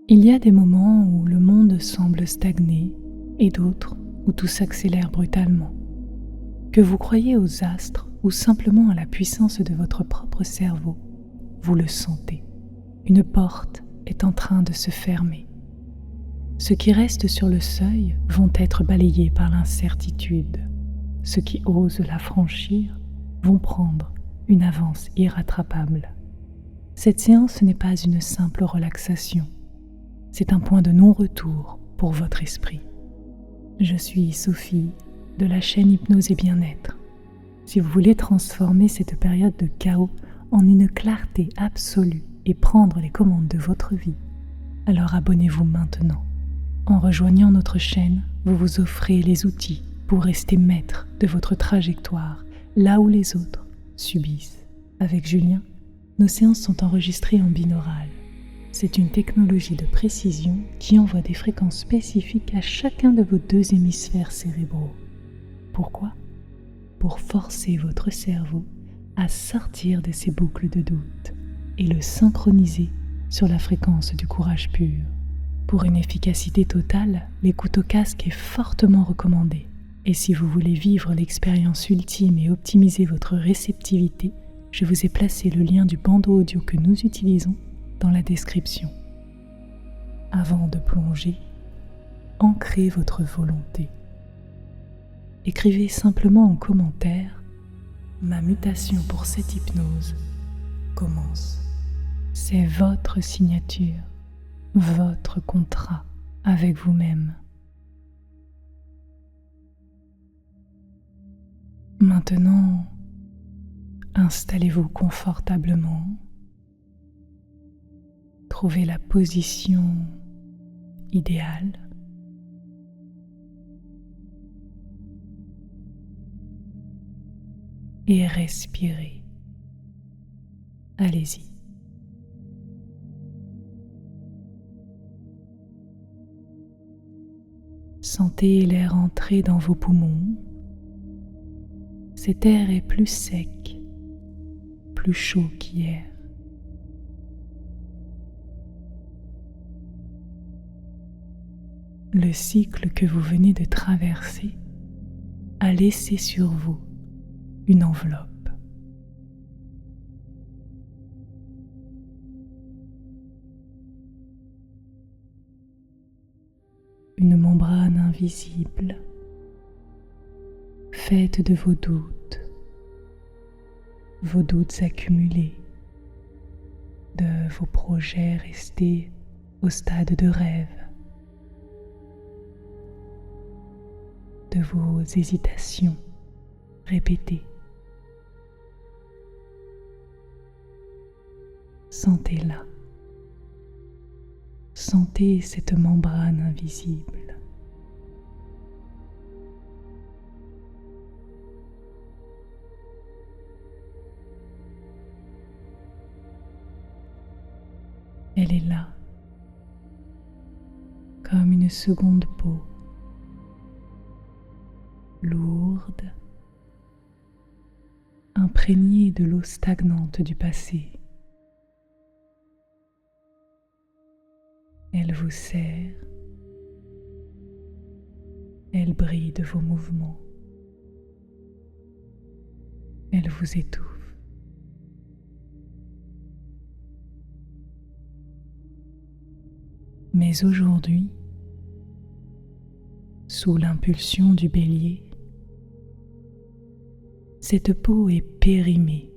Il y a des moments où le monde semble stagner et d'autres où tout s'accélère brutalement. Que vous croyez aux astres ou simplement à la puissance de votre propre cerveau, vous le sentez. Une porte est en train de se fermer. Ceux qui restent sur le seuil vont être balayés par l'incertitude. Ceux qui osent la franchir vont prendre une avance irrattrapable. Cette séance n'est pas une simple relaxation. C'est un point de non-retour pour votre esprit. Je suis Sophie de la chaîne Hypnose et Bien-être. Si vous voulez transformer cette période de chaos en une clarté absolue et prendre les commandes de votre vie, alors abonnez-vous maintenant. En rejoignant notre chaîne, vous vous offrez les outils pour rester maître de votre trajectoire là où les autres subissent. Avec Julien, nos séances sont enregistrées en binaural. C'est une technologie de précision qui envoie des fréquences spécifiques à chacun de vos deux hémisphères cérébraux. Pourquoi ? Pour forcer votre cerveau à sortir de ses boucles de doute et le synchroniser sur la fréquence du courage pur. Pour une efficacité totale, l'écoute au casque est fortement recommandée. Et si vous voulez vivre l'expérience ultime et optimiser votre réceptivité, je vous ai placé le lien du bandeau audio que nous utilisons dans la description. Avant de plonger, ancrez votre volonté. Écrivez simplement en commentaire « Ma mutation pour cette hypnose commence ». C'est votre signature, votre contrat avec vous-même. Maintenant, installez-vous confortablement. Trouvez la position idéale. Et respirez. Allez-y. Sentez l'air entrer dans vos poumons. Cet air est plus sec, plus chaud qu'hier. Le cycle que vous venez de traverser a laissé sur vous une enveloppe. Une membrane invisible faite de vos doutes accumulés, de vos projets restés au stade de rêve, de vos hésitations répétées. Sentez-la. Sentez cette membrane invisible. Elle est là, comme une seconde peau, lourde, imprégnée de l'eau stagnante du passé. Elle vous serre, elle bride vos mouvements, elle vous étouffe. Mais aujourd'hui, sous l'impulsion du bélier, cette peau est périmée.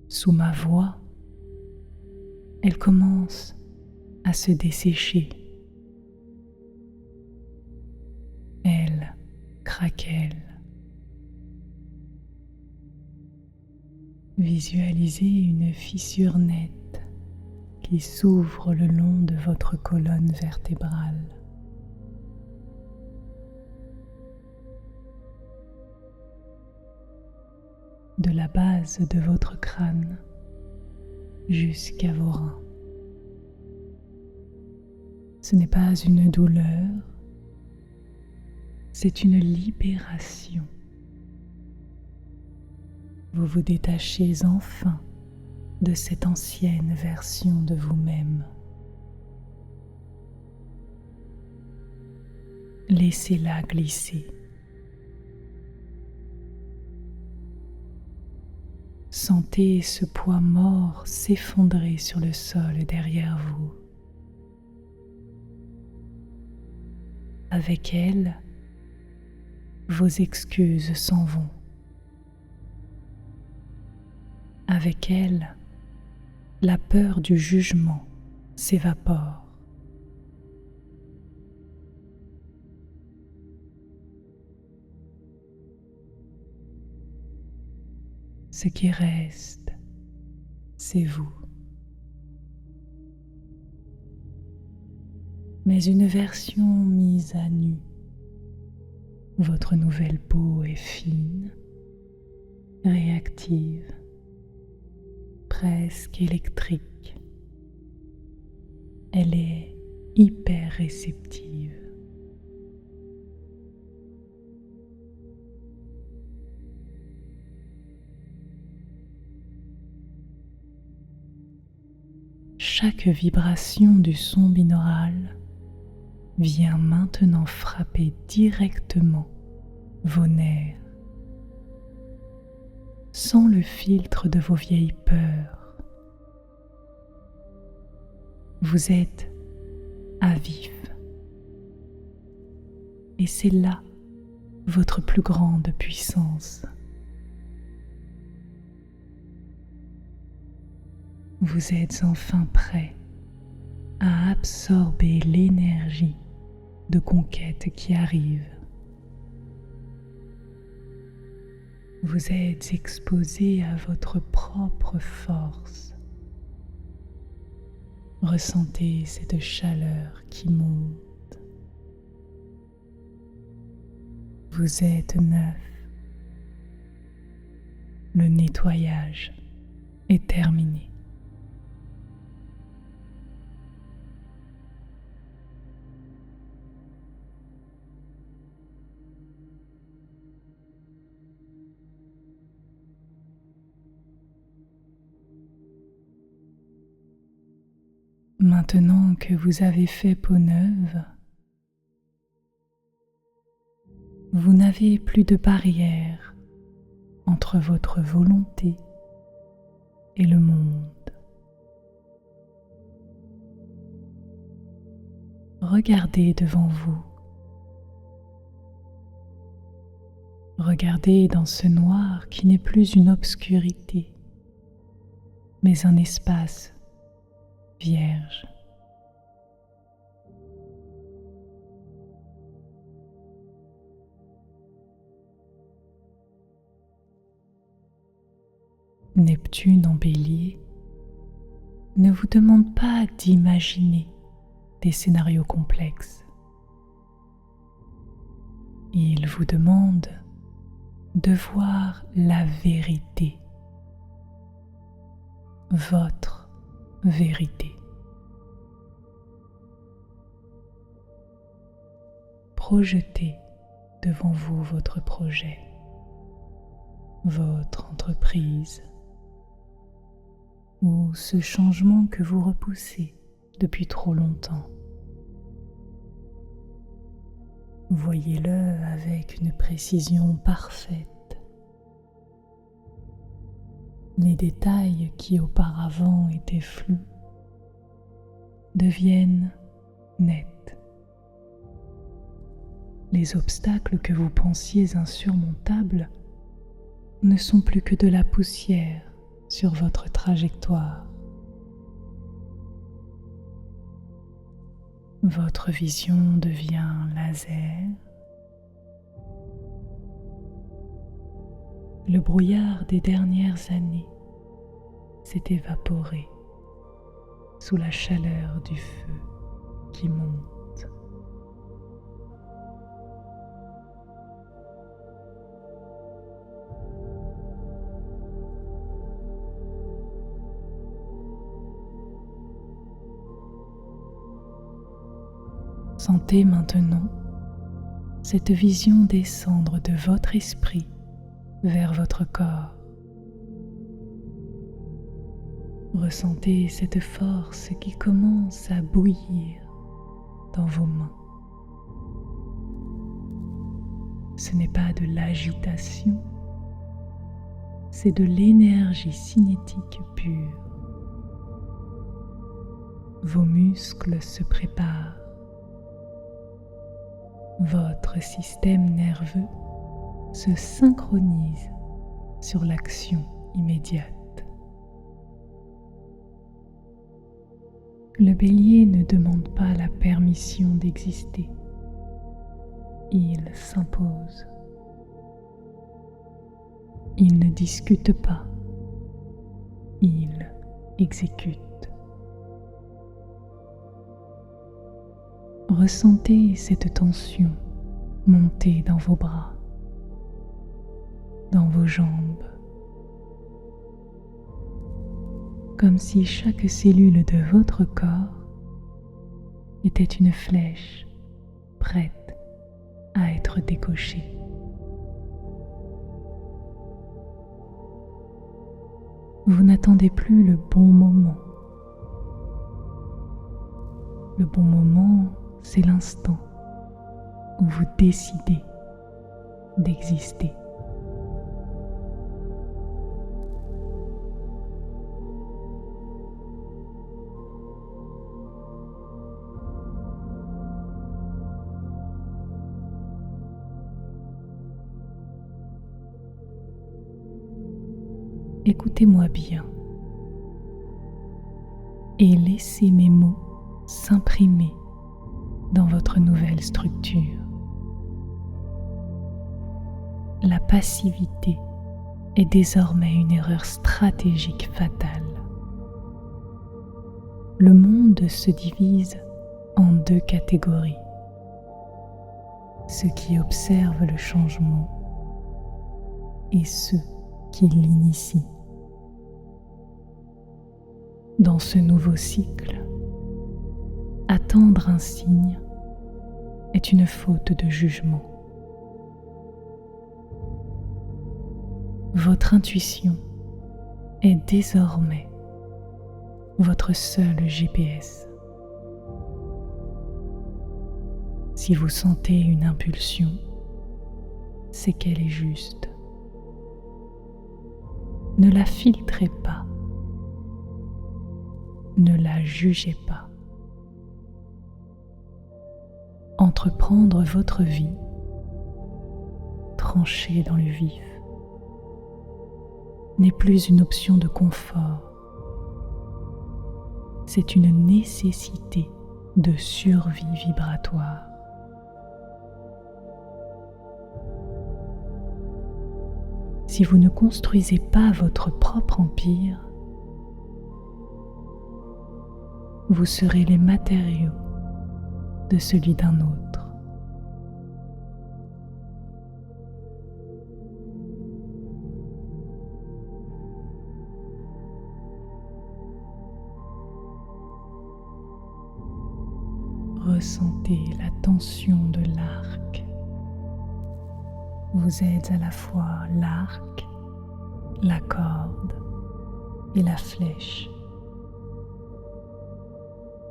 Sous ma voix, elle commence à se dessécher. Elle craquelle. Visualisez une fissure nette qui s'ouvre le long de votre colonne vertébrale. De la base de votre crâne jusqu'à vos reins. Ce n'est pas une douleur, c'est une libération. Vous vous détachez enfin de cette ancienne version de vous-même. Laissez-la glisser. Sentez ce poids mort s'effondrer sur le sol derrière vous. Avec elle, vos excuses s'en vont. Avec elle, la peur du jugement s'évapore. Ce qui reste, c'est vous. Mais une version mise à nu. Votre nouvelle peau est fine, réactive, presque électrique. Elle est hyper réceptive. Chaque vibration du son binaural vient maintenant frapper directement vos nerfs, sans le filtre de vos vieilles peurs. Vous êtes à vif, et c'est là votre plus grande puissance. Vous êtes enfin prêt à absorber l'énergie de conquête qui arrive. Vous êtes exposé à votre propre force. Ressentez cette chaleur qui monte. Vous êtes neuf. Le nettoyage est terminé. Maintenant que vous avez fait peau neuve, vous n'avez plus de barrière entre votre volonté et le monde. Regardez devant vous. Regardez dans ce noir qui n'est plus une obscurité, mais un espace vierge. Neptune en Bélier ne vous demande pas d'imaginer des scénarios complexes. Il vous demande de voir la vérité, votre vérité. Projetez devant vous votre projet, votre entreprise ou ce changement que vous repoussez depuis trop longtemps. Voyez-le avec une précision parfaite. Les détails qui auparavant étaient flous deviennent nets. Les obstacles que vous pensiez insurmontables ne sont plus que de la poussière sur votre trajectoire. Votre vision devient laser. Le brouillard des dernières années s'est évaporé sous la chaleur du feu qui monte. Sentez maintenant cette vision descendre de votre esprit vers votre corps. Ressentez cette force qui commence à bouillir dans vos mains. Ce n'est pas de l'agitation, c'est de l'énergie cinétique pure. Vos muscles se préparent. Votre système nerveux se synchronise sur l'action immédiate. Le bélier ne demande pas la permission d'exister. Il s'impose. Il ne discute pas. Il exécute. Ressentez cette tension monter dans vos bras, dans vos jambes, comme si chaque cellule de votre corps était une flèche prête à être décochée. Vous n'attendez plus le bon moment. Le bon moment, c'est l'instant où vous décidez d'exister. Écoutez-moi bien et laissez mes mots s'imprimer dans votre nouvelle structure. La passivité est désormais une erreur stratégique fatale. Le monde se divise en deux catégories. Ceux qui observent le changement et ceux qui l'initient. Dans ce nouveau cycle, attendre un signe est une faute de jugement. Votre intuition est désormais votre seul GPS. Si vous sentez une impulsion, c'est qu'elle est juste. Ne la filtrez pas. Ne la jugez pas. Entreprendre votre vie, trancher dans le vif, n'est plus une option de confort. C'est une nécessité de survie vibratoire. Si vous ne construisez pas votre propre empire, vous serez les matériaux de celui d'un autre. Ressentez la tension de l'arc. Vous êtes à la fois l'arc, la corde et la flèche.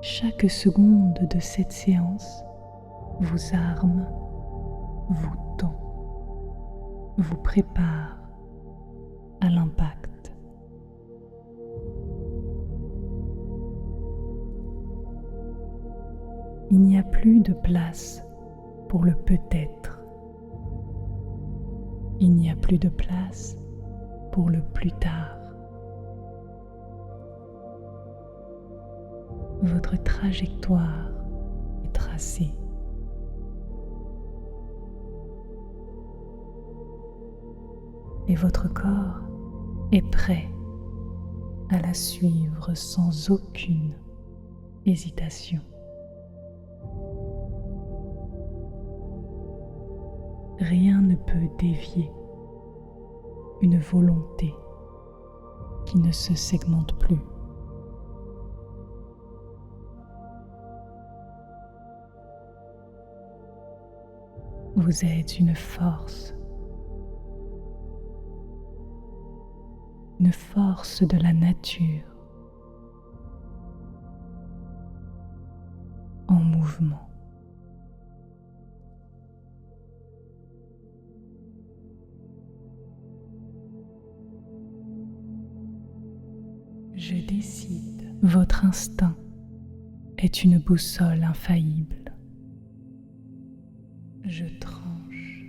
Chaque seconde de cette séance vous arme, vous tend, vous prépare à l'impact. Il n'y a plus de place pour le peut-être. Il n'y a plus de place pour le plus tard. Votre trajectoire est tracée. Et votre corps est prêt à la suivre sans aucune hésitation. Rien ne peut dévier une volonté qui ne se segmente plus. Vous êtes une force de la nature mouvement. Je décide. Votre instinct est une boussole infaillible. Je tranche.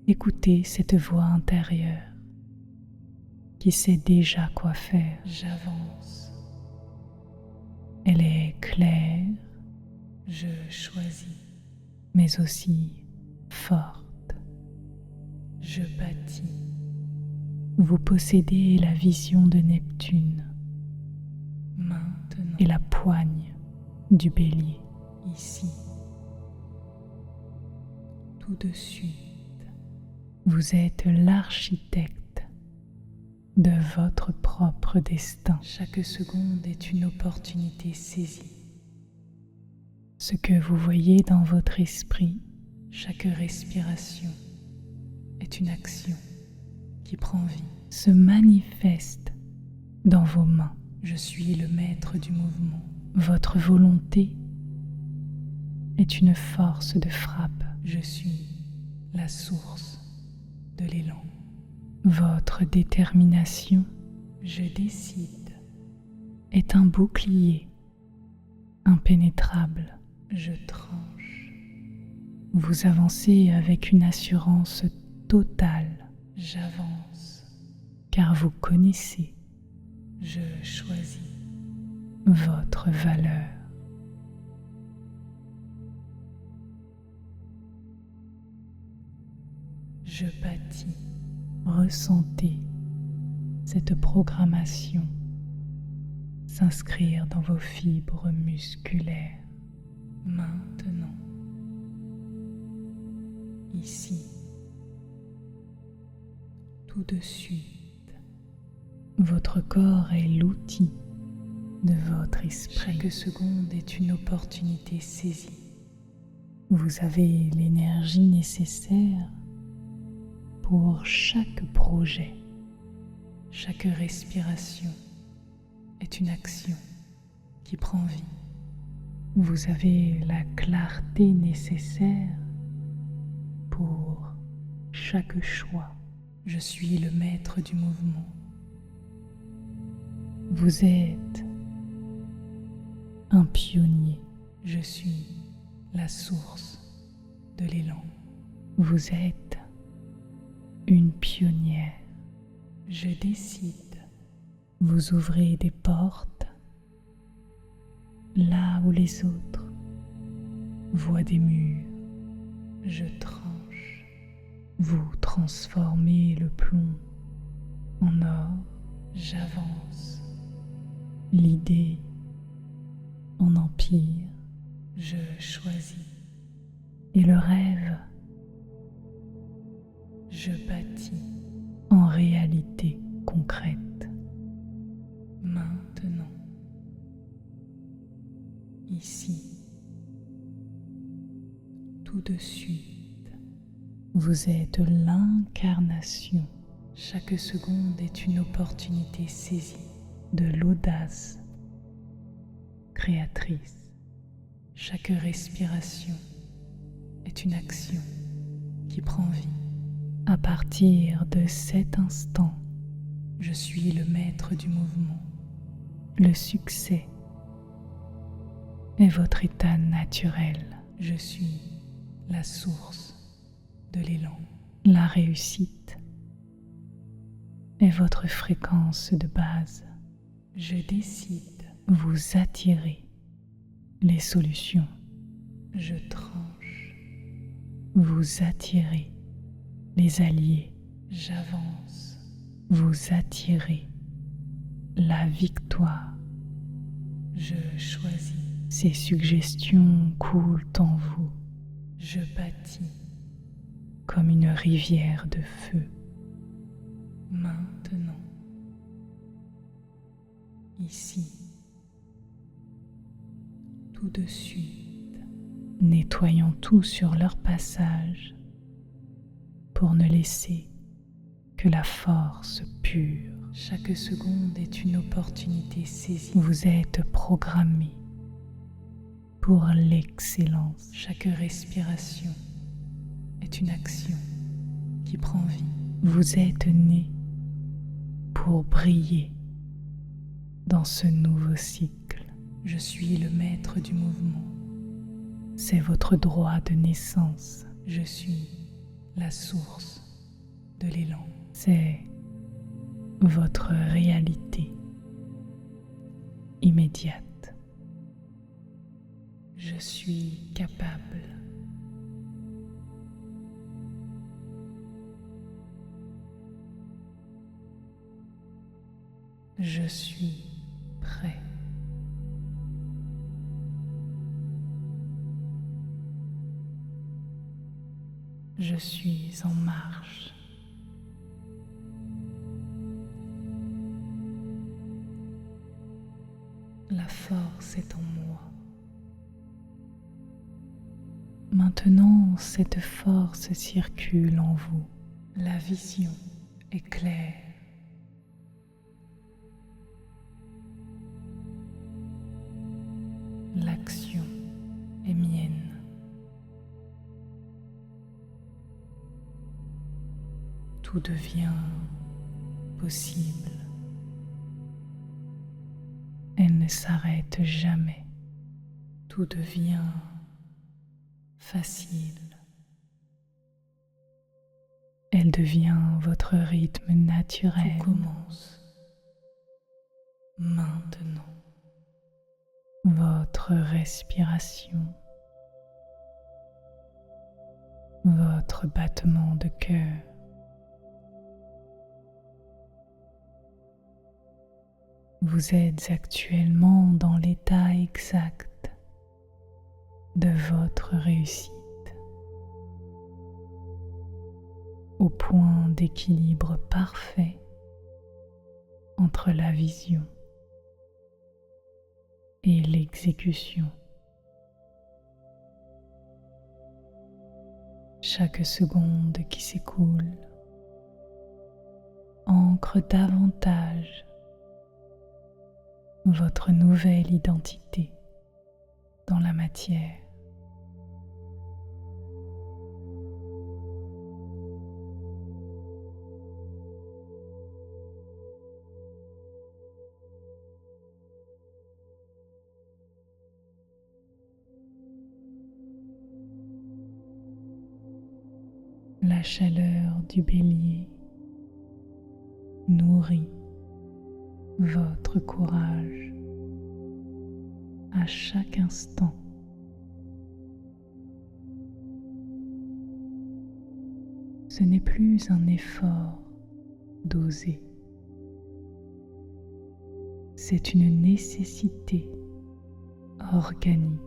Écoutez cette voix intérieure qui sait déjà quoi faire. J'avance. Elle est claire, je choisis, mais aussi forte. Je bâtis. Vous possédez la vision de Neptune, maintenant, et la poigne du Bélier, ici. Tout de suite, vous êtes l'architecte de votre propre destin. Chaque seconde est une opportunité saisie. Ce que vous voyez dans votre esprit, chaque respiration est une action qui prend vie, se manifeste dans vos mains. Je suis le maître du mouvement. Votre volonté est une force de frappe. Je suis la source de l'élan. Votre détermination, je décide, est un bouclier impénétrable. Je tranche. Vous avancez avec une assurance totale. J'avance, car vous connaissez, je choisis votre valeur. Je bâtis, ressentez cette programmation s'inscrire dans vos fibres musculaires. Maintenant, ici, tout de suite, votre corps est l'outil de votre esprit. Chaque seconde est une opportunité saisie. Vous avez l'énergie nécessaire pour chaque projet. Chaque respiration est une action qui prend vie. Vous avez la clarté nécessaire pour chaque choix. Je suis le maître du mouvement. Vous êtes un pionnier. Je suis la source de l'élan. Vous êtes une pionnière. Je décide. Vous ouvrez des portes là où les autres voient des murs. Je tranche. Vous transformez le plomb en or. J'avance. L'idée en empire. Je choisis. Et le rêve, je bâtis en réalité concrète. Maintenant, ici, tout de suite, vous êtes l'incarnation. Chaque seconde est une opportunité saisie de l'audace créatrice. Chaque respiration est une action qui prend vie. À partir de cet instant, je suis le maître du mouvement. Le succès est votre état naturel. Je suis la source de l'élan. La réussite est votre fréquence de base. Je décide. Vous attirez les solutions. Je tranche. Vous attirez les alliés. J'avance. Vous attirez la victoire. Je choisis. Ces suggestions coulent en vous. Je bâtis comme une rivière de feu. Maintenant, ici, tout de suite, nettoyons tout sur leur passage pour ne laisser que la force pure. Chaque seconde est une opportunité saisie. Vous êtes programmé pour l'excellence. Chaque respiration est une action qui prend vie. Vous êtes né pour briller dans ce nouveau cycle. Je suis le maître du mouvement. C'est votre droit de naissance. Je suis la source de l'élan. C'est votre réalité immédiate. Je suis capable. Je suis prêt. Je suis en marche. La force est en moi. Maintenant, cette force circule en vous. La vision est claire. L'action est mienne. Tout devient possible. Elle ne s'arrête jamais. Tout devient facile. Elle devient votre rythme naturel. Tout commence maintenant. Votre respiration, votre battement de cœur, vous êtes actuellement dans l'état exact de votre réussite, au point d'équilibre parfait entre la vision et l'exécution. Chaque seconde qui s'écoule ancre davantage votre nouvelle identité dans la matière. La chaleur du bélier nourrit votre courage à chaque instant. Ce n'est plus un effort d'oser, c'est une nécessité organique.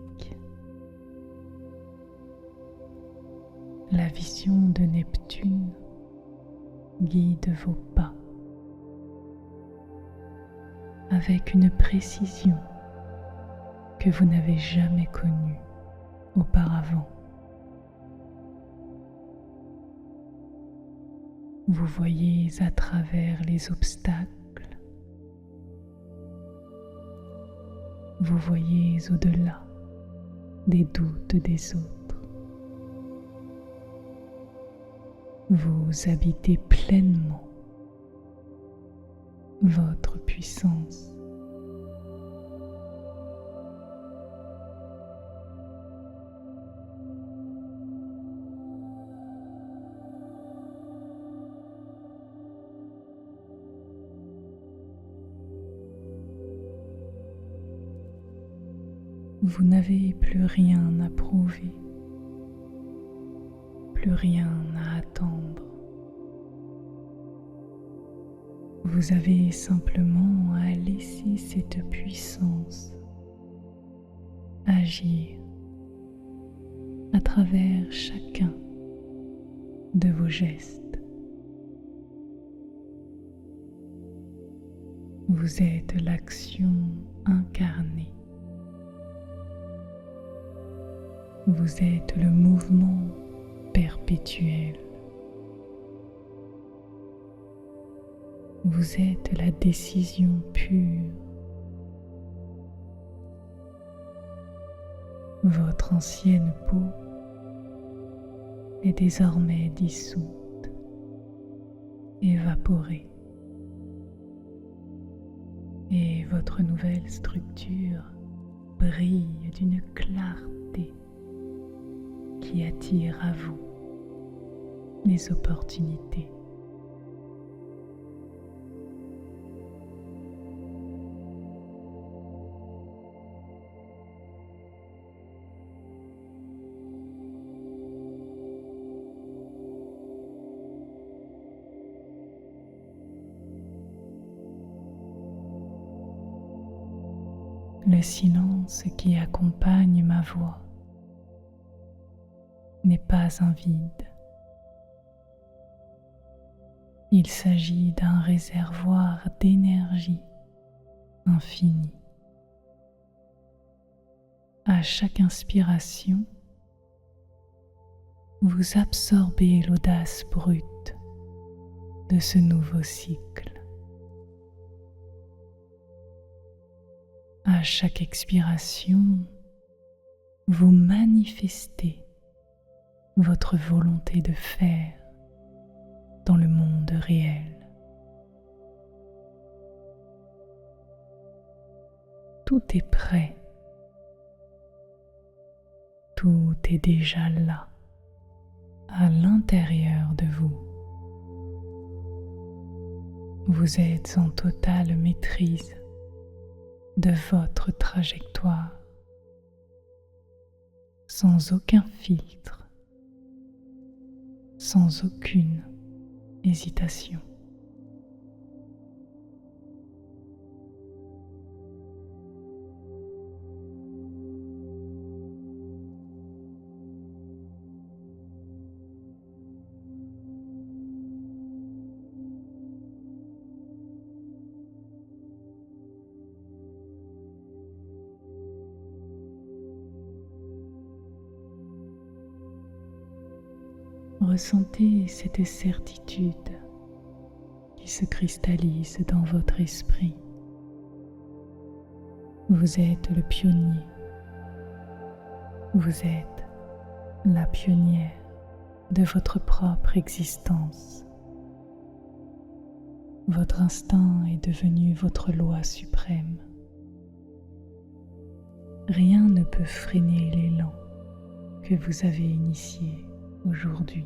La vision de Neptune guide vos pas avec une précision que vous n'avez jamais connue auparavant. Vous voyez à travers les obstacles, vous voyez au-delà des doutes des autres. Vous habitez pleinement votre puissance. Vous n'avez plus rien à prouver, plus rien à attendre. Vous avez simplement à laisser cette puissance agir à travers chacun de vos gestes. Vous êtes l'action incarnée. Vous êtes le mouvement perpétuel. Vous êtes la décision pure. Votre ancienne peau est désormais dissoute, évaporée, et votre nouvelle structure brille d'une clarté qui attire à vous les opportunités. Le silence qui accompagne ma voix n'est pas un vide. Il s'agit d'un réservoir d'énergie infinie. À chaque inspiration, vous absorbez l'audace brute de ce nouveau cycle. À chaque expiration, vous manifestez votre volonté de faire dans le monde réel. Tout est prêt. Tout est déjà là, à l'intérieur de vous. Vous êtes en totale maîtrise de votre trajectoire, sans aucun filtre, sans aucune hésitation. Ressentez cette certitude qui se cristallise dans votre esprit. Vous êtes le pionnier. Vous êtes la pionnière de votre propre existence. Votre instinct est devenu votre loi suprême. Rien ne peut freiner l'élan que vous avez initié aujourd'hui.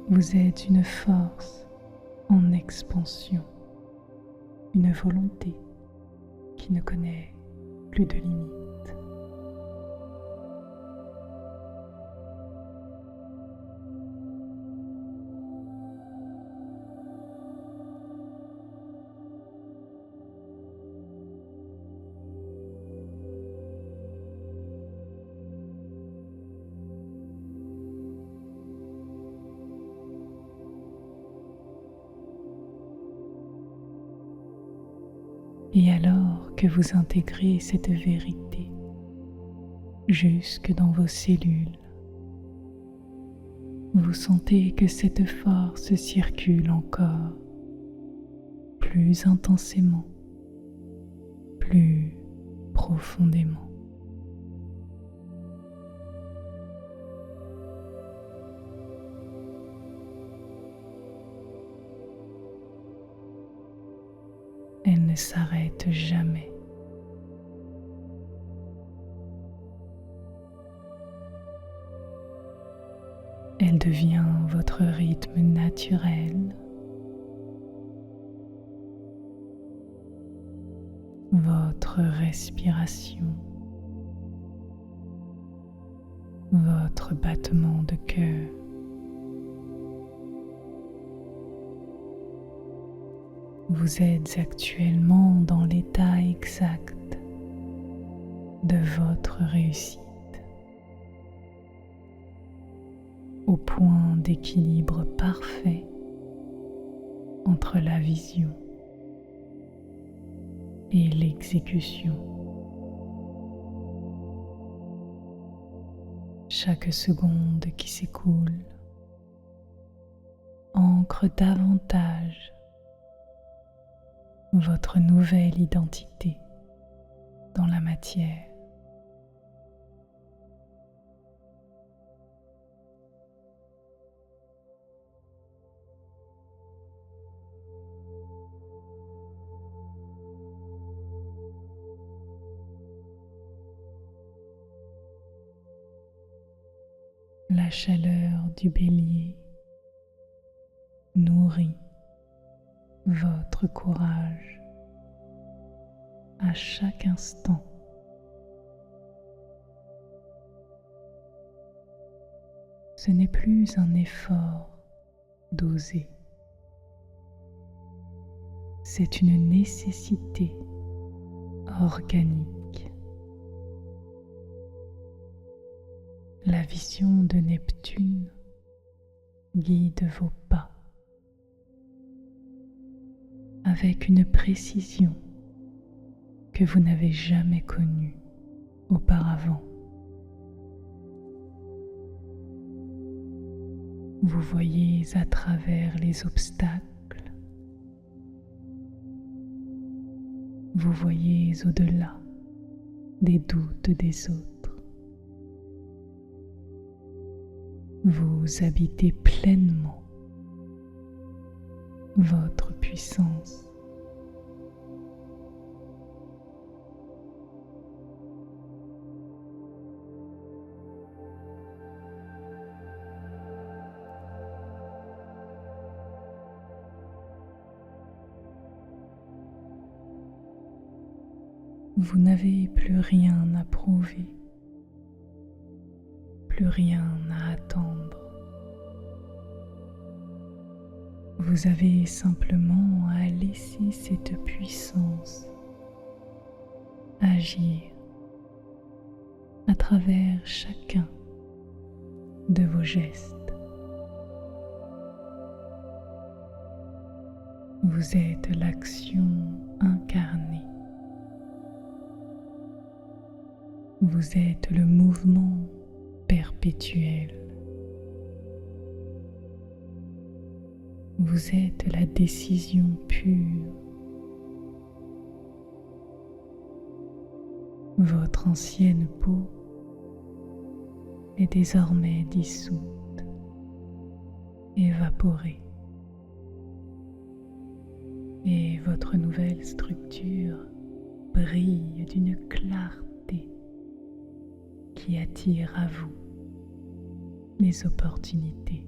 Vous êtes une force en expansion, une volonté qui ne connaît plus de limites. Et alors que vous intégrez cette vérité jusque dans vos cellules, vous sentez que cette force circule encore plus intensément, plus profondément. Elle ne s'arrête jamais. Elle devient votre rythme naturel, votre respiration, votre battement de cœur. Vous êtes actuellement dans l'état exact de votre réussite, au point d'équilibre parfait entre la vision et l'exécution. Chaque seconde qui s'écoule ancre davantage votre nouvelle identité dans la matière. La chaleur du bélier nourrit votre courage à chaque instant. Ce n'est plus un effort d'oser, c'est une nécessité organique. La vision de Neptune guide vos pas avec une précision que vous n'avez jamais connue auparavant. Vous voyez à travers les obstacles, vous voyez au-delà des doutes des autres. Vous habitez pleinement votre puissance. Vous n'avez plus rien à prouver, plus rien à attendre. Vous avez simplement à laisser cette puissance agir à travers chacun de vos gestes. Vous êtes l'action incarnée. Vous êtes le mouvement perpétuel. Vous êtes la décision pure. Votre ancienne peau est désormais dissoute, évaporée, et votre nouvelle structure brille d'une clarté qui attire à vous les opportunités.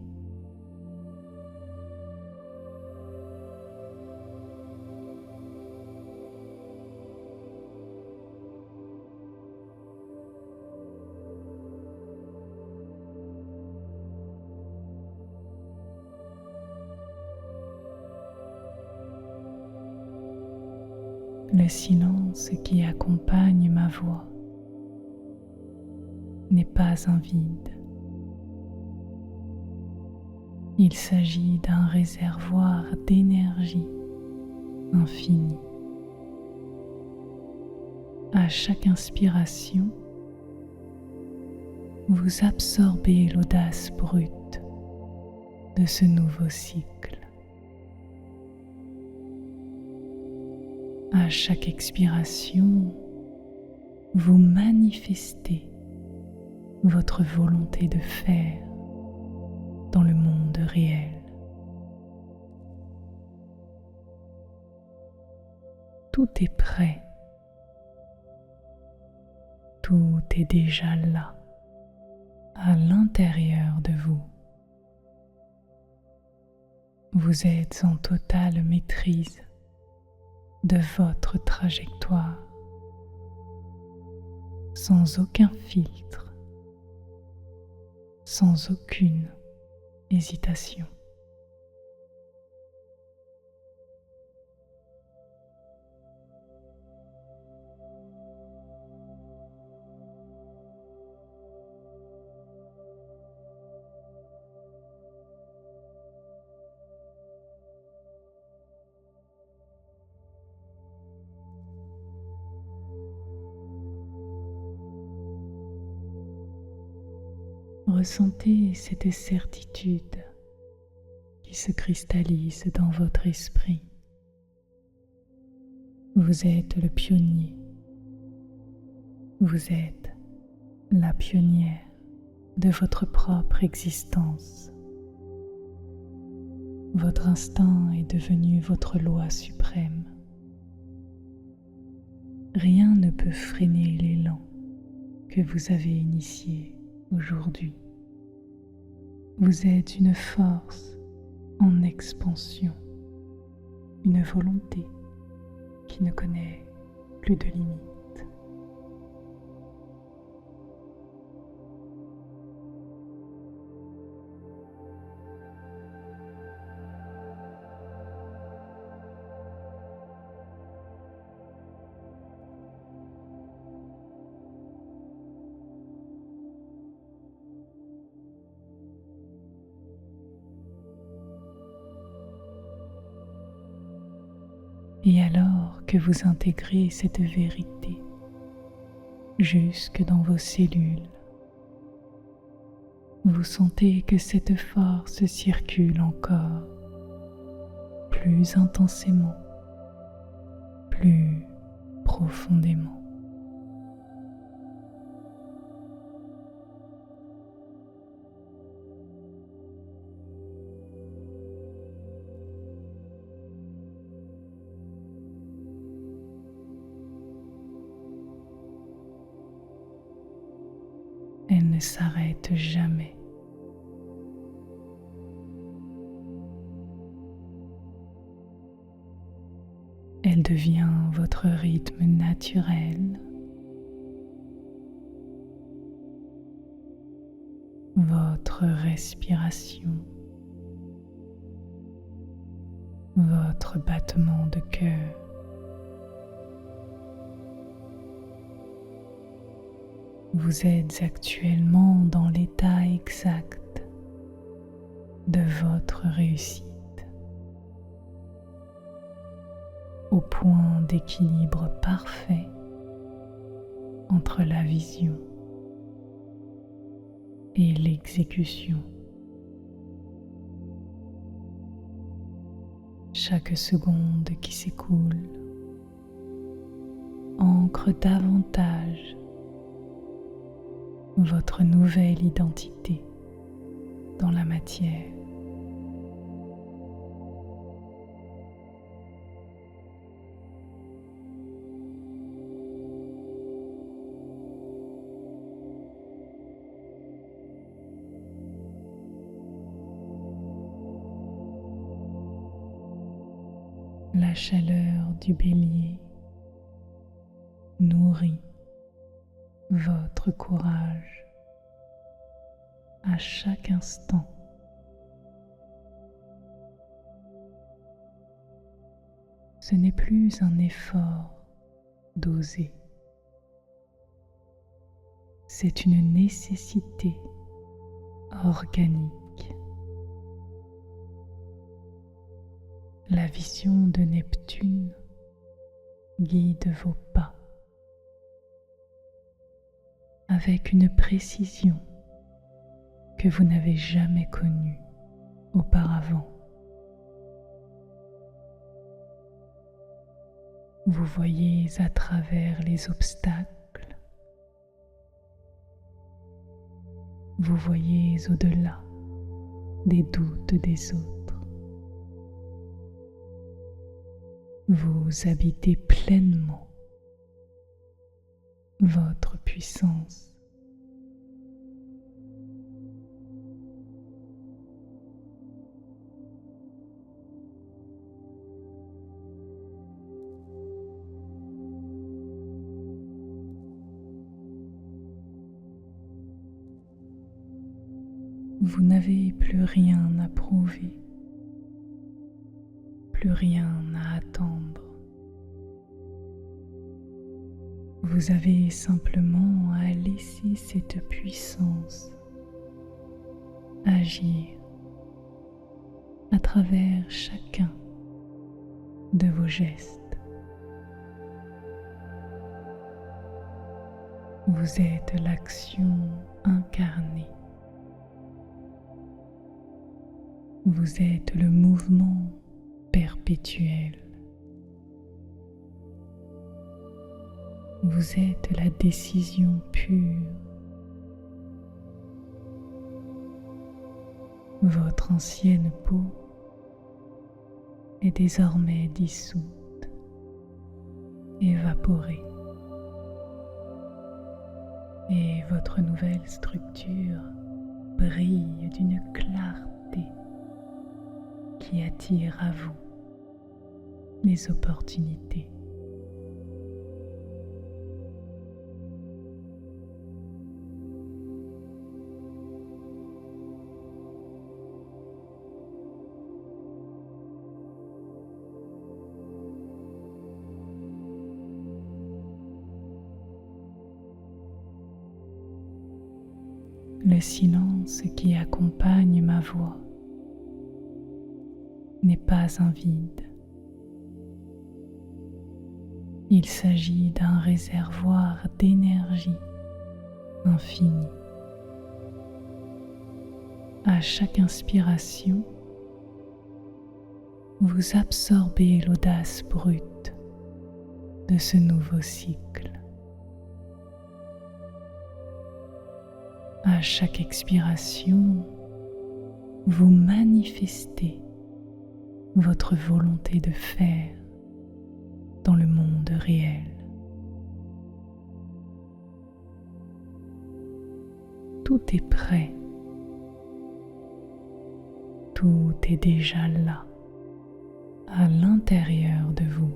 Le silence qui accompagne ma voix n'est pas un vide. Il s'agit d'un réservoir d'énergie infinie. À chaque inspiration, vous absorbez l'audace brute de ce nouveau cycle. À chaque expiration, vous manifestez votre volonté de faire dans le monde réel. Tout est prêt. Tout est déjà là, à l'intérieur de vous. Vous êtes en totale maîtrise de votre trajectoire, sans aucun filtre, sans aucune hésitation. Ressentez cette certitude qui se cristallise dans votre esprit. Vous êtes le pionnier. Vous êtes la pionnière de votre propre existence. Votre instinct est devenu votre loi suprême. Rien ne peut freiner l'élan que vous avez initié aujourd'hui. Vous êtes une force en expansion, une volonté qui ne connaît plus de limites. Et alors que vous intégrez cette vérité jusque dans vos cellules, vous sentez que cette force circule encore plus intensément, plus profondément. Elle ne s'arrête jamais. Elle devient votre rythme naturel, votre respiration, votre battement de cœur. Vous êtes actuellement dans l'état exact de votre réussite, au point d'équilibre parfait entre la vision et l'exécution. Chaque seconde qui s'écoule ancre davantage votre nouvelle identité dans la matière. La chaleur du bélier nourrit votre courage à chaque instant. Ce n'est plus un effort d'oser, c'est une nécessité organique. La vision de Neptune guide vos pas avec une précision que vous n'avez jamais connue auparavant. Vous voyez à travers les obstacles, vous voyez au-delà des doutes des autres. Vous habitez pleinement votre puissance. Vous n'avez plus rien à prouver, plus rien à attendre. Vous avez simplement à laisser cette puissance agir à travers chacun de vos gestes. Vous êtes l'action incarnée. Vous êtes le mouvement perpétuel. Vous êtes la décision pure. Votre ancienne peau est désormais dissoute, évaporée, et votre nouvelle structure brille d'une clarté qui attire à vous les opportunités. Le silence qui accompagne ma voix n'est pas un vide. Il s'agit d'un réservoir d'énergie infinie. À chaque inspiration, vous absorbez l'audace brute de ce nouveau cycle. À chaque expiration, vous manifestez votre volonté de faire dans le monde réel. Tout est prêt. Tout est déjà là, à l'intérieur de vous.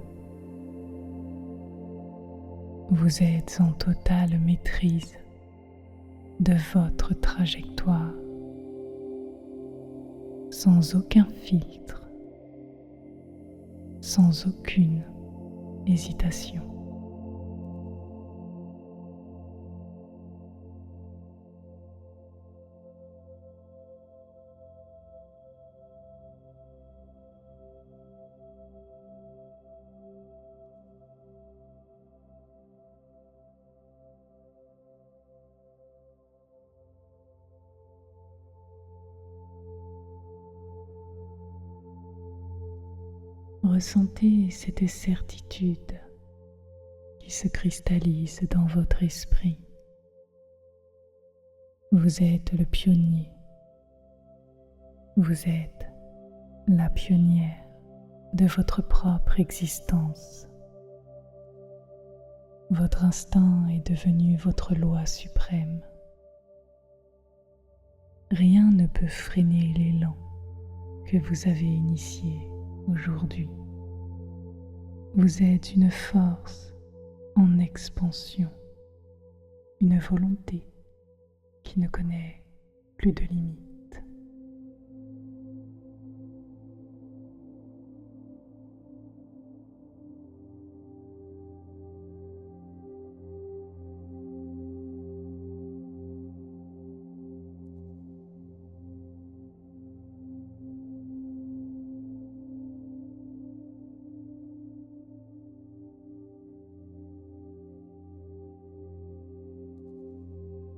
Vous êtes en totale maîtrise de votre trajectoire, sans aucun filtre, sans aucune hésitation. Ressentez cette certitude qui se cristallise dans votre esprit. Vous êtes le pionnier. Vous êtes la pionnière de votre propre existence. Votre instinct est devenu votre loi suprême. Rien ne peut freiner l'élan que vous avez initié aujourd'hui. Vous êtes une force en expansion, une volonté qui ne connaît plus de limites.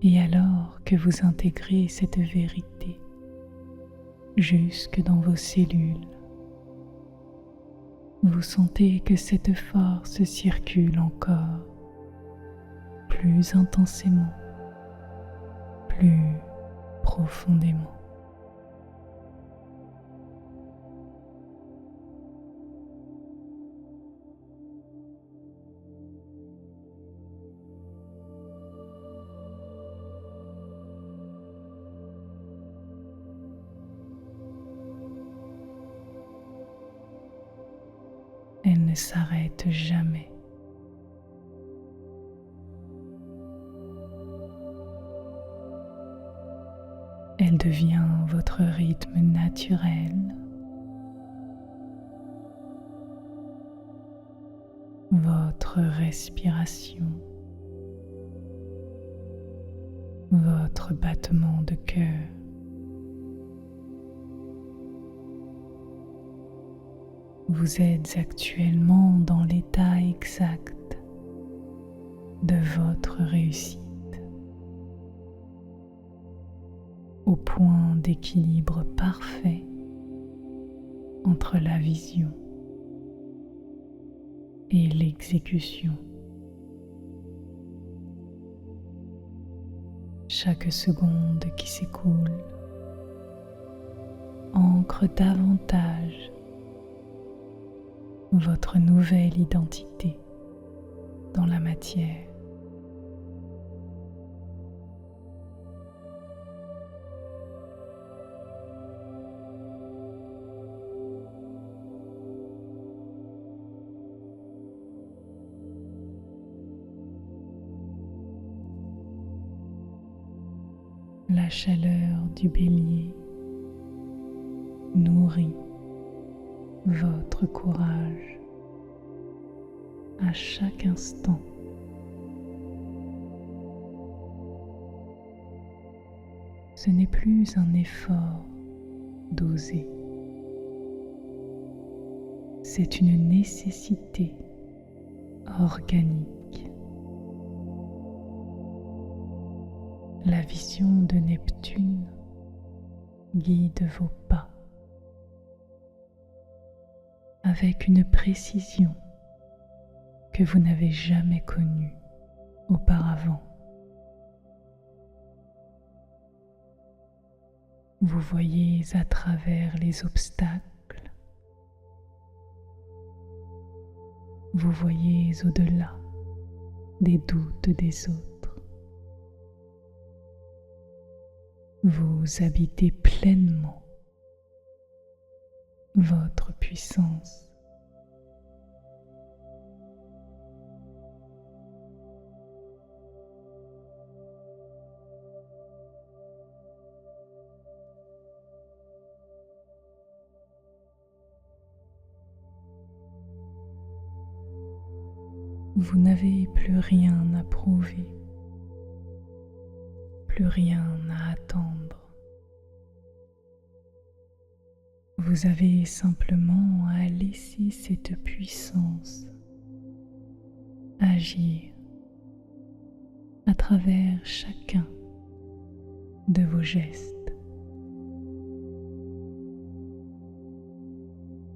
Et alors que vous intégrez cette vérité jusque dans vos cellules, vous sentez que cette force circule encore plus intensément, plus profondément. Elle ne s'arrête jamais. Elle devient votre rythme naturel, votre respiration, votre battement de cœur. Vous êtes actuellement dans l'état exact de votre réussite, au point d'équilibre parfait entre la vision et l'exécution. Chaque seconde qui s'écoule ancre davantage votre nouvelle identité dans la matière. La chaleur du bélier nourrit votre courage à chaque instant. Ce n'est plus un effort d'oser, c'est une nécessité organique. La vision de Neptune guide vos pas avec une précision que vous n'avez jamais connue auparavant. Vous voyez à travers les obstacles, vous voyez au-delà des doutes des autres. Vous habitez pleinement votre puissance. Vous n'avez plus rien à prouver, plus rien à attendre. Vous avez simplement à laisser cette puissance agir à travers chacun de vos gestes.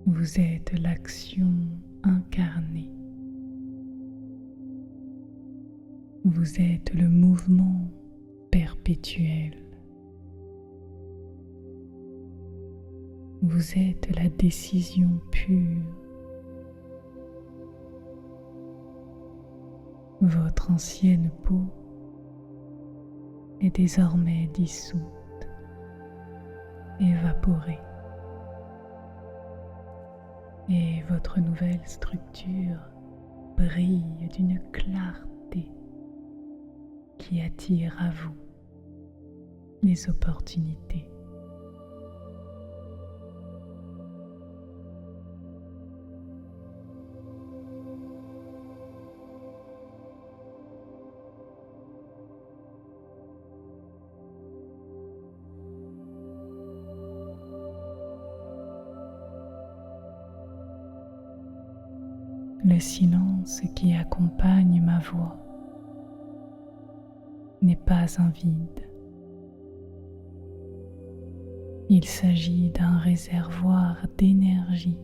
Vous êtes l'action incarnée. Vous êtes le mouvement perpétuel. Vous êtes la décision pure. Votre ancienne peau est désormais dissoute, évaporée, et votre nouvelle structure brille d'une clarté qui attire à vous les opportunités. Le silence qui accompagne ma voix n'est pas un vide. Il s'agit d'un réservoir d'énergie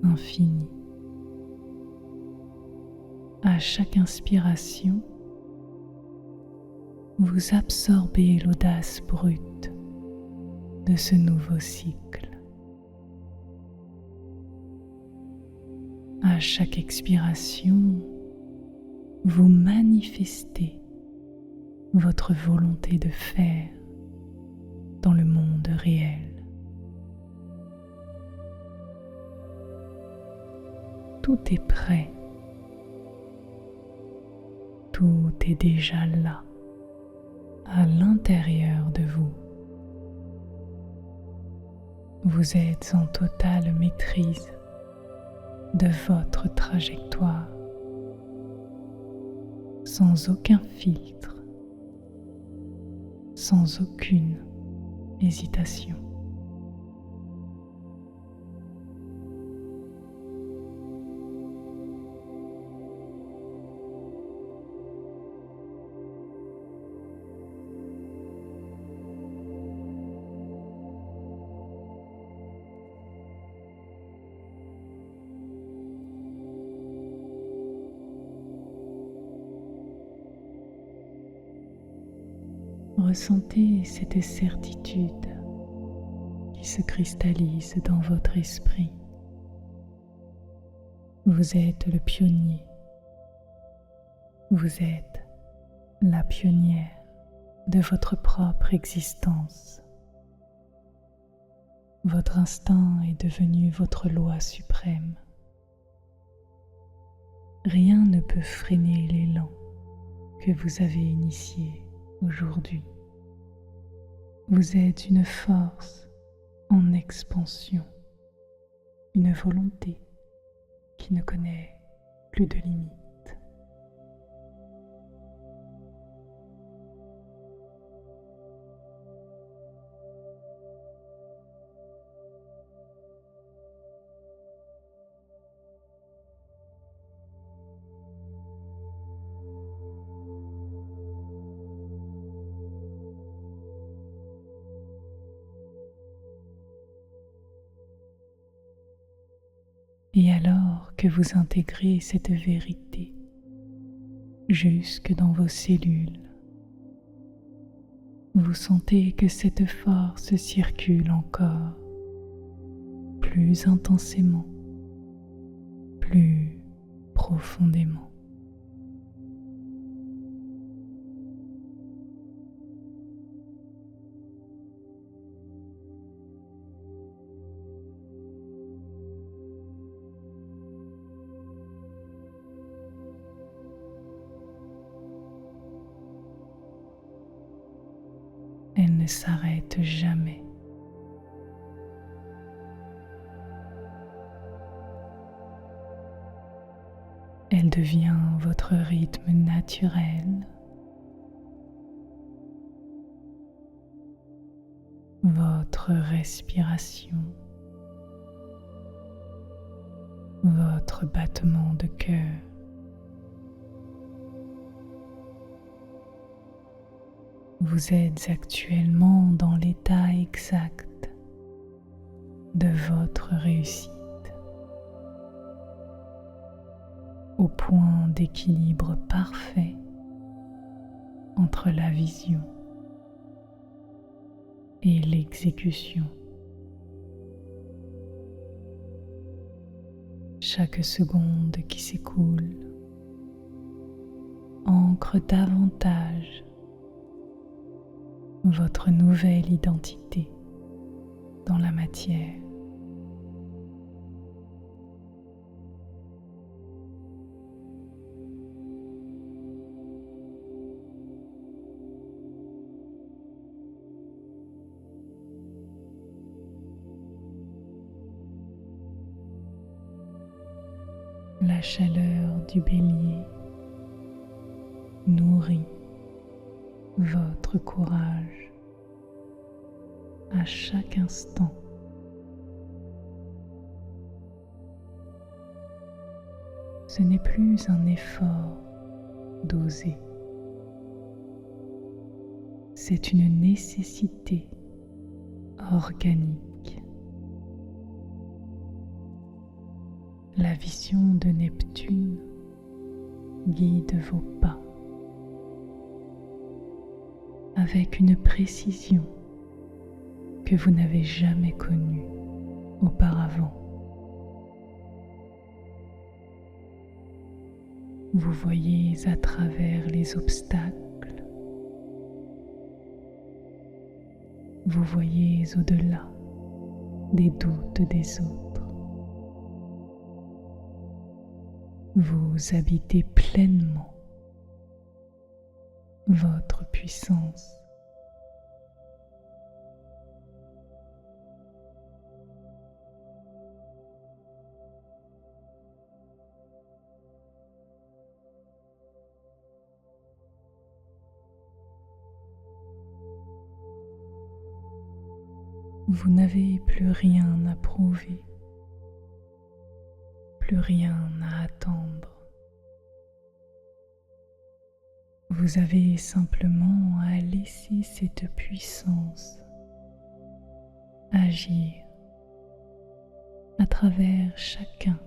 infinie. À chaque inspiration, vous absorbez l'audace brute de ce nouveau cycle. À chaque expiration, vous manifestez votre volonté de faire dans le monde réel. Tout est prêt. Tout est déjà là, à l'intérieur de vous. Vous êtes en totale maîtrise de votre trajectoire, sans aucun filtre, sans aucune hésitation. Ressentez cette certitude qui se cristallise dans votre esprit. Vous êtes le pionnier. Vous êtes la pionnière de votre propre existence. Votre instinct est devenu votre loi suprême. Rien ne peut freiner l'élan que vous avez initié aujourd'hui. Vous êtes une force en expansion, une volonté qui ne connaît plus de limites. Et alors que vous intégrez cette vérité jusque dans vos cellules, vous sentez que cette force circule encore plus intensément, plus profondément. Elle ne s'arrête jamais. Elle devient votre rythme naturel, votre respiration, votre battement de cœur. Vous êtes actuellement dans l'état exact de votre réussite, au point d'équilibre parfait entre la vision et l'exécution. Chaque seconde qui s'écoule ancre davantage votre nouvelle identité dans la matière. La chaleur du bélier nourrit votre courage à chaque instant. Ce n'est plus un effort d'oser, c'est une nécessité organique. La vision de Neptune guide vos pas avec une précision que vous n'avez jamais connue auparavant. Vous voyez à travers les obstacles, vous voyez au-delà des doutes des autres. Vous habitez pleinement votre puissance. Vous n'avez plus rien à prouver, plus rien à attendre. Vous avez simplement à laisser cette puissance agir à travers chacun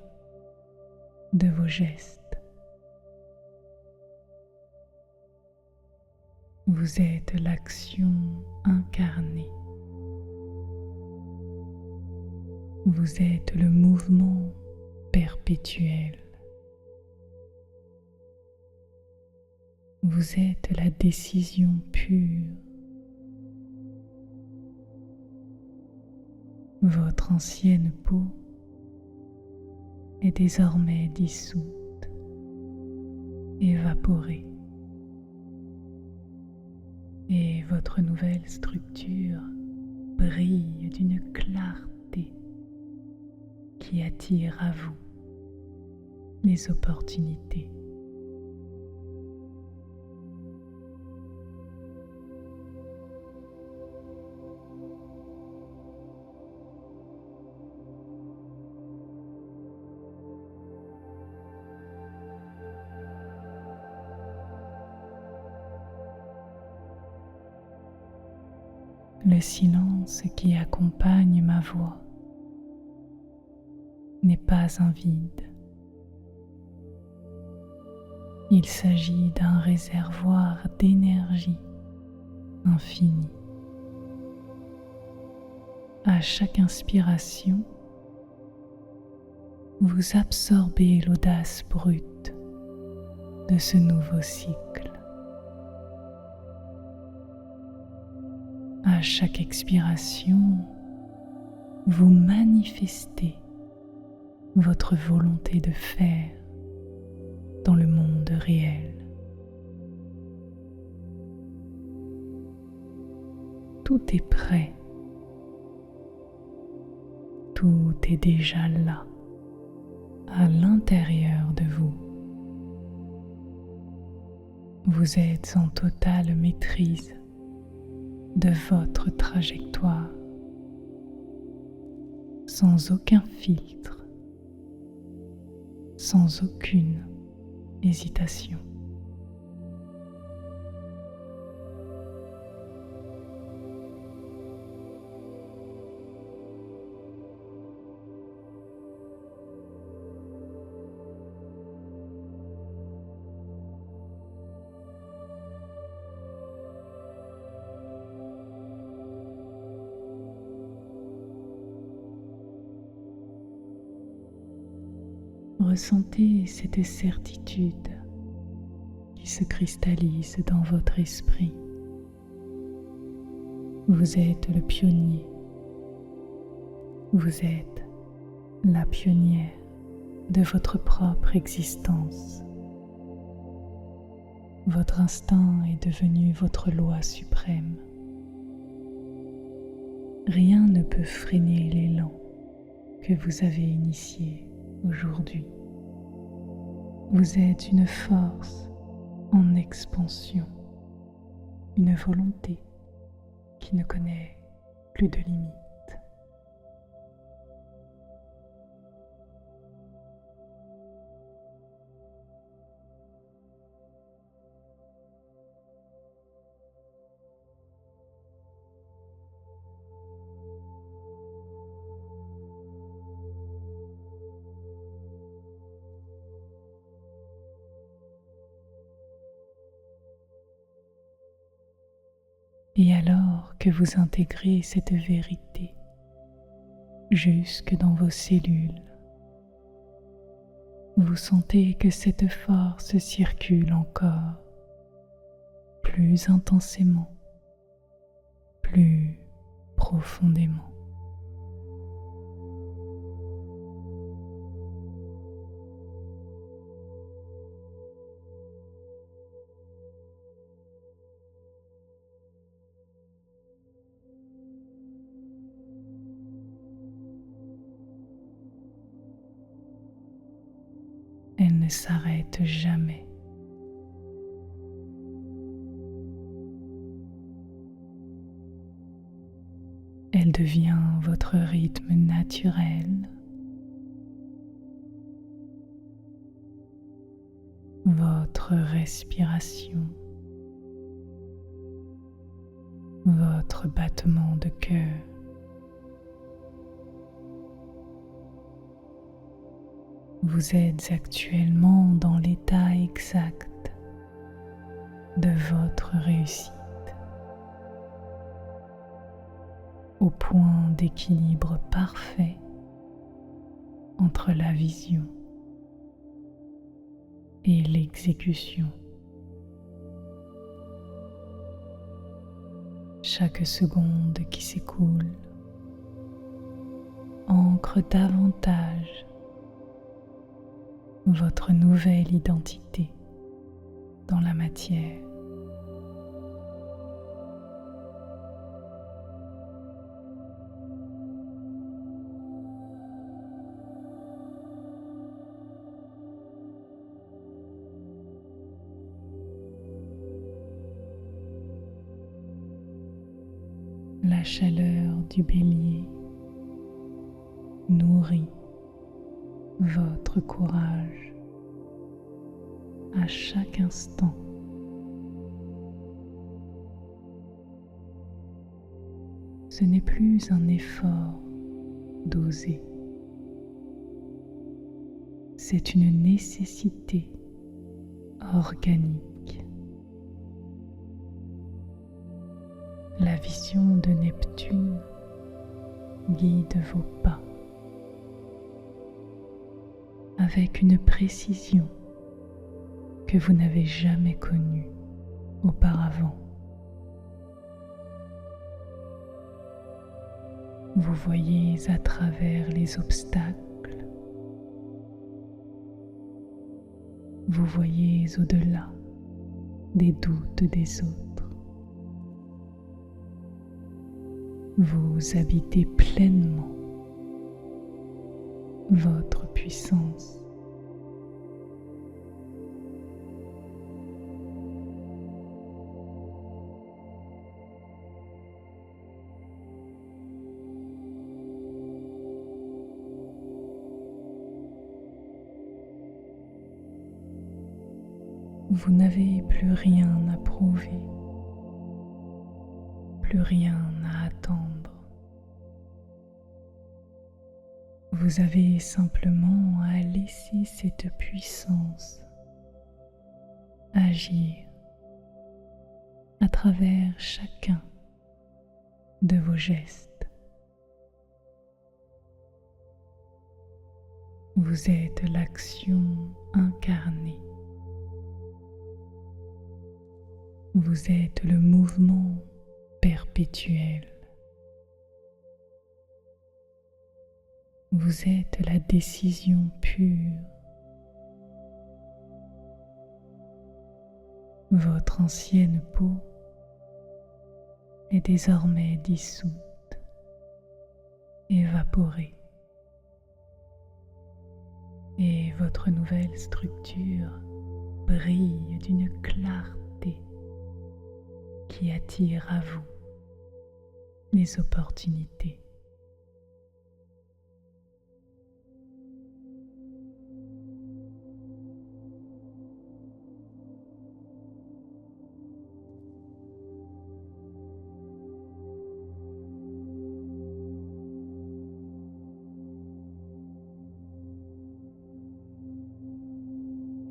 de vos gestes. Vous êtes l'action incarnée. Vous êtes le mouvement perpétuel. Vous êtes la décision pure. Votre ancienne peau est désormais dissoute, évaporée. et votre nouvelle structure brille d'une clarté qui attire à vous les opportunités. Le silence qui accompagne ma voix n'est pas un vide. Il s'agit d'un réservoir d'énergie infinie. À chaque inspiration, vous absorbez l'audace brute de ce nouveau cycle. À chaque expiration, vous manifestez votre volonté de faire dans le monde réel. Tout est prêt. Tout est déjà là, à l'intérieur de vous. Vous êtes en totale maîtrise de votre trajectoire, sans aucun filtre, sans aucune hésitation. Ressentez cette certitude qui se cristallise dans votre esprit. Vous êtes le pionnier. Vous êtes la pionnière de votre propre existence. Votre instinct est devenu votre loi suprême. Rien ne peut freiner l'élan que vous avez initié aujourd'hui. Vous êtes une force en expansion, une volonté qui ne connaît plus de limites. Et alors que vous intégrez cette vérité jusque dans vos cellules, vous sentez que cette force circule encore plus intensément, plus profondément. Elle ne s'arrête jamais. Elle devient votre rythme naturel, votre respiration, votre battement de cœur. Vous êtes actuellement dans l'état exact de votre réussite, au point d'équilibre parfait entre la vision et l'exécution. Chaque seconde qui s'écoule ancre davantage votre nouvelle identité dans la matière. La chaleur du bélier nourrit votre courage à chaque instant. Ce n'est plus un effort d'oser, c'est une nécessité organique. La vision de Neptune guide vos pas avec une précision que vous n'avez jamais connue auparavant. Vous voyez à travers les obstacles, vous voyez au-delà des doutes des autres. Vous habitez pleinement votre puissance. Vous n'avez plus rien à prouver, plus rien à attendre. Vous avez simplement à laisser cette puissance agir à travers chacun de vos gestes. Vous êtes l'action incarnée. Vous êtes le mouvement perpétuel. Vous êtes la décision pure. Votre ancienne peau est désormais dissoute, évaporée, et votre nouvelle structure brille d'une clarté qui attire à vous les opportunités.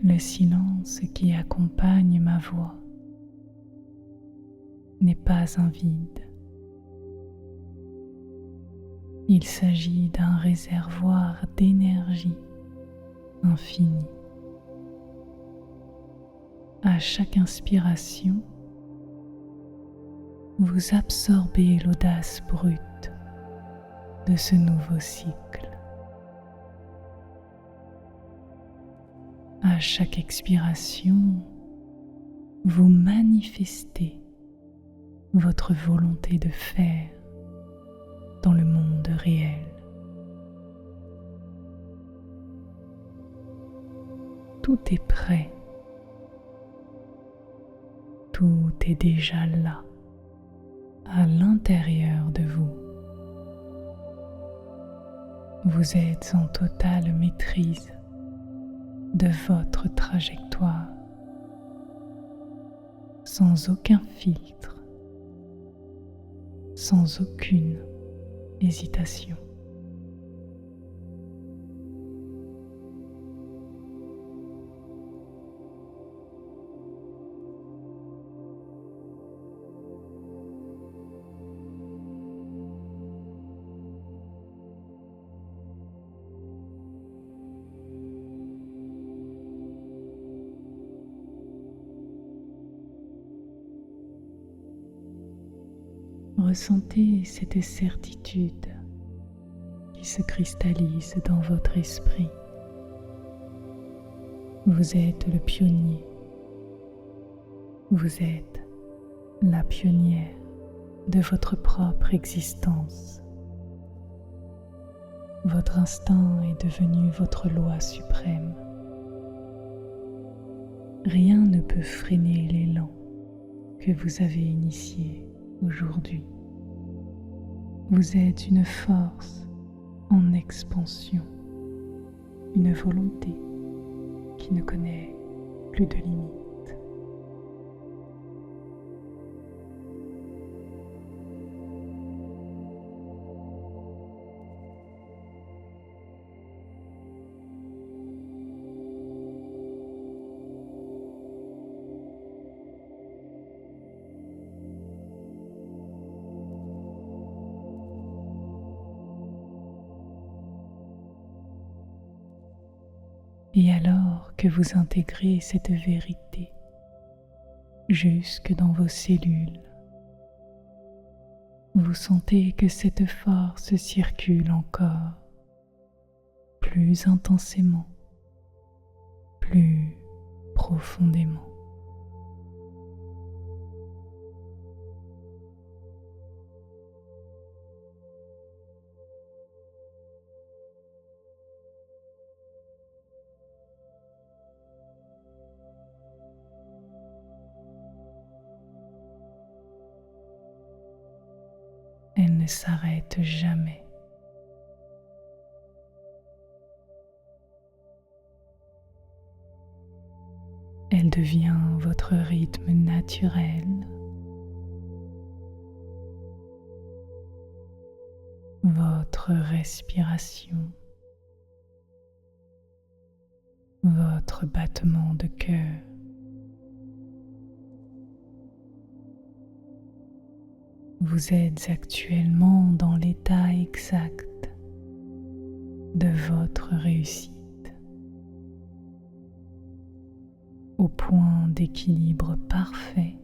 Le silence qui accompagne ma voix n'est pas un vide. Il s'agit d'un réservoir d'énergie infinie. À chaque inspiration, vous absorbez l'audace brute de ce nouveau cycle. À chaque expiration, vous manifestez votre volonté de faire dans le monde réel. Tout est prêt. Tout est déjà là, à l'intérieur de vous. Vous êtes en totale maîtrise de votre trajectoire, sans aucun filtre, sans aucune hésitation. Ressentez cette certitude qui se cristallise dans votre esprit. Vous êtes le pionnier. Vous êtes la pionnière de votre propre existence. Votre instinct est devenu votre loi suprême. Rien ne peut freiner l'élan que vous avez initié aujourd'hui. Vous êtes une force en expansion, une volonté qui ne connaît plus de limites. Et alors que vous intégrez cette vérité jusque dans vos cellules, vous sentez que cette force circule encore plus intensément, plus profondément. Elle ne s'arrête jamais. Elle devient votre rythme naturel, votre respiration, votre battement de cœur. Vous êtes actuellement dans l'état exact de votre réussite, au point d'équilibre parfait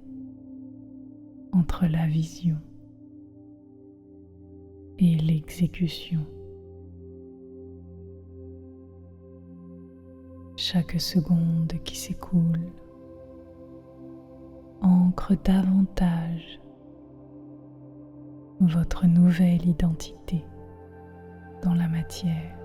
entre la vision et l'exécution. Chaque seconde qui s'écoule ancre davantage votre nouvelle identité dans la matière.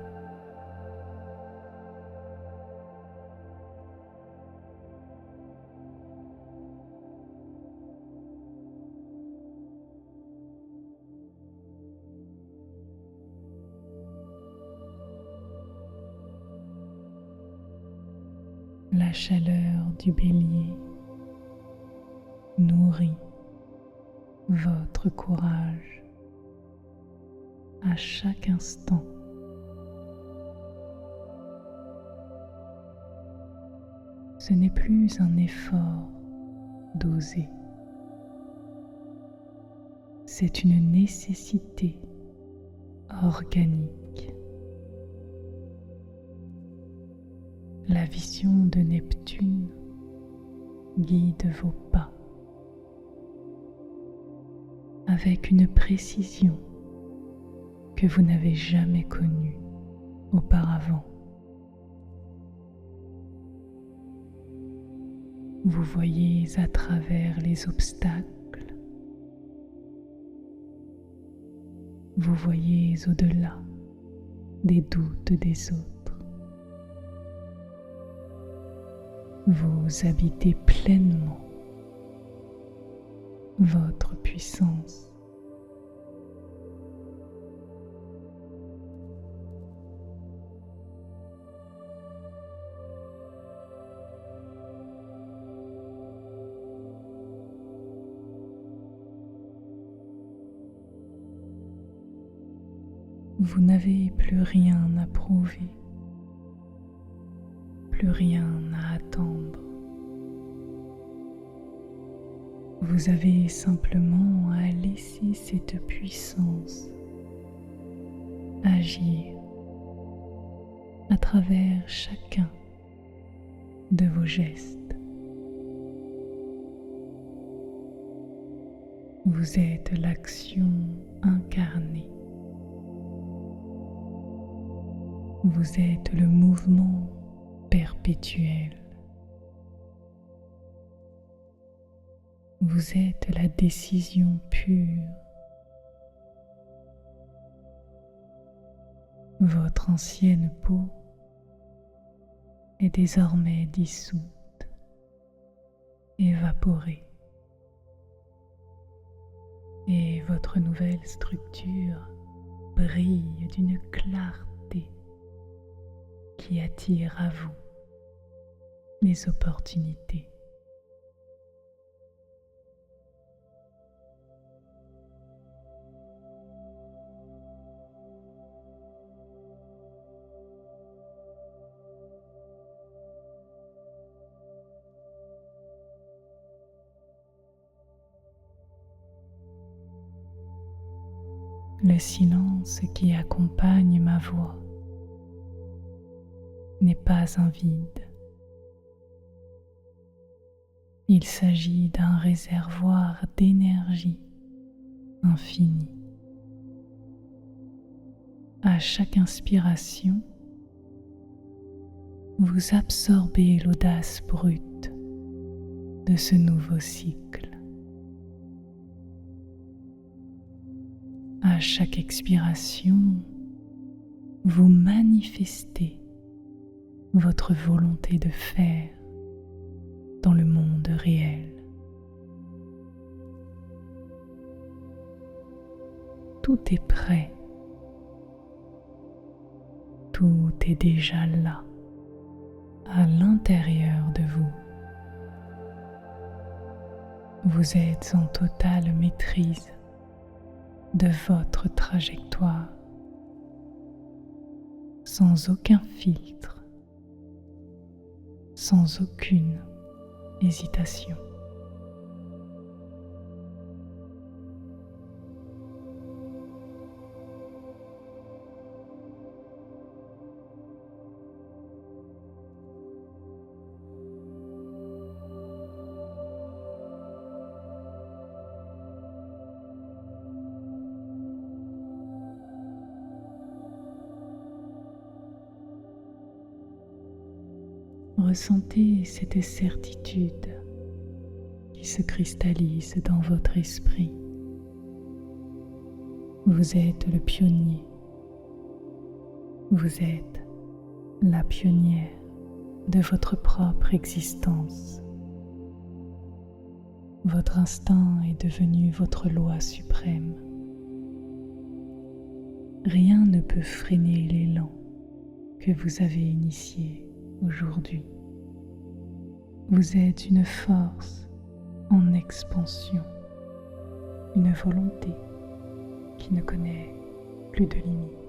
La chaleur du bélier nourrit votre courage à chaque instant. Ce n'est plus un effort d'oser, c'est une nécessité organique. La vision de Neptune guide vos pas avec une précision que vous n'avez jamais connue auparavant. Vous voyez à travers les obstacles, vous voyez au-delà des doutes des autres. Vous habitez pleinement votre puissance. Vous n'avez plus rien à prouver, plus rien à attendre. Vous avez simplement à laisser cette puissance agir à travers chacun de vos gestes. Vous êtes l'action incarnée. Vous êtes le mouvement perpétuel. Vous êtes la décision pure. Votre ancienne peau est désormais dissoute, évaporée. et votre nouvelle structure brille d'une clarté qui attire à vous les opportunités. Le silence qui accompagne ma voix n'est pas un vide. Il s'agit d'un réservoir d'énergie infinie. À chaque inspiration, vous absorbez l'audace brute de ce nouveau cycle. À chaque expiration, vous manifestez votre volonté de faire dans le monde réel. Tout est prêt. Tout est déjà là, à l'intérieur de vous. Vous êtes en totale maîtrise de votre trajectoire, sans aucun filtre, sans aucune hésitation. Ressentez cette certitude qui se cristallise dans votre esprit. Vous êtes le pionnier. Vous êtes la pionnière de votre propre existence. Votre instinct est devenu votre loi suprême. Rien ne peut freiner l'élan que vous avez initié aujourd'hui. Vous êtes une force en expansion, une volonté qui ne connaît plus de limites.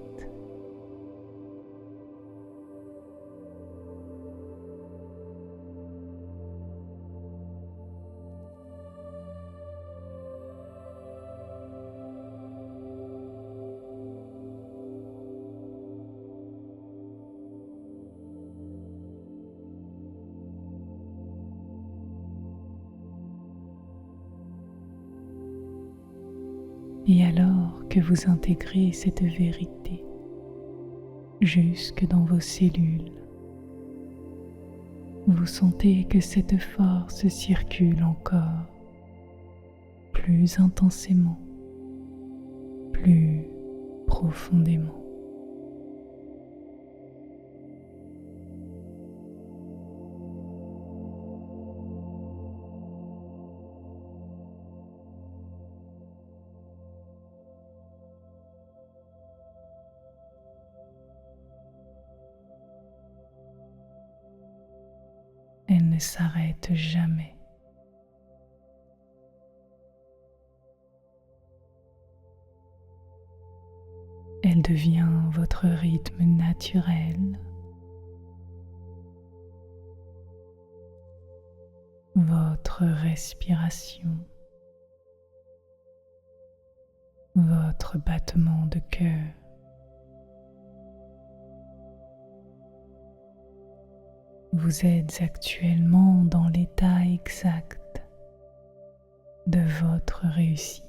Et alors que vous intégrez cette vérité jusque dans vos cellules, vous sentez que cette force circule encore plus intensément, plus profondément. Elle ne s'arrête jamais. Elle devient votre rythme naturel, votre respiration, votre battement de cœur. Vous êtes actuellement dans l'état exact de votre réussite,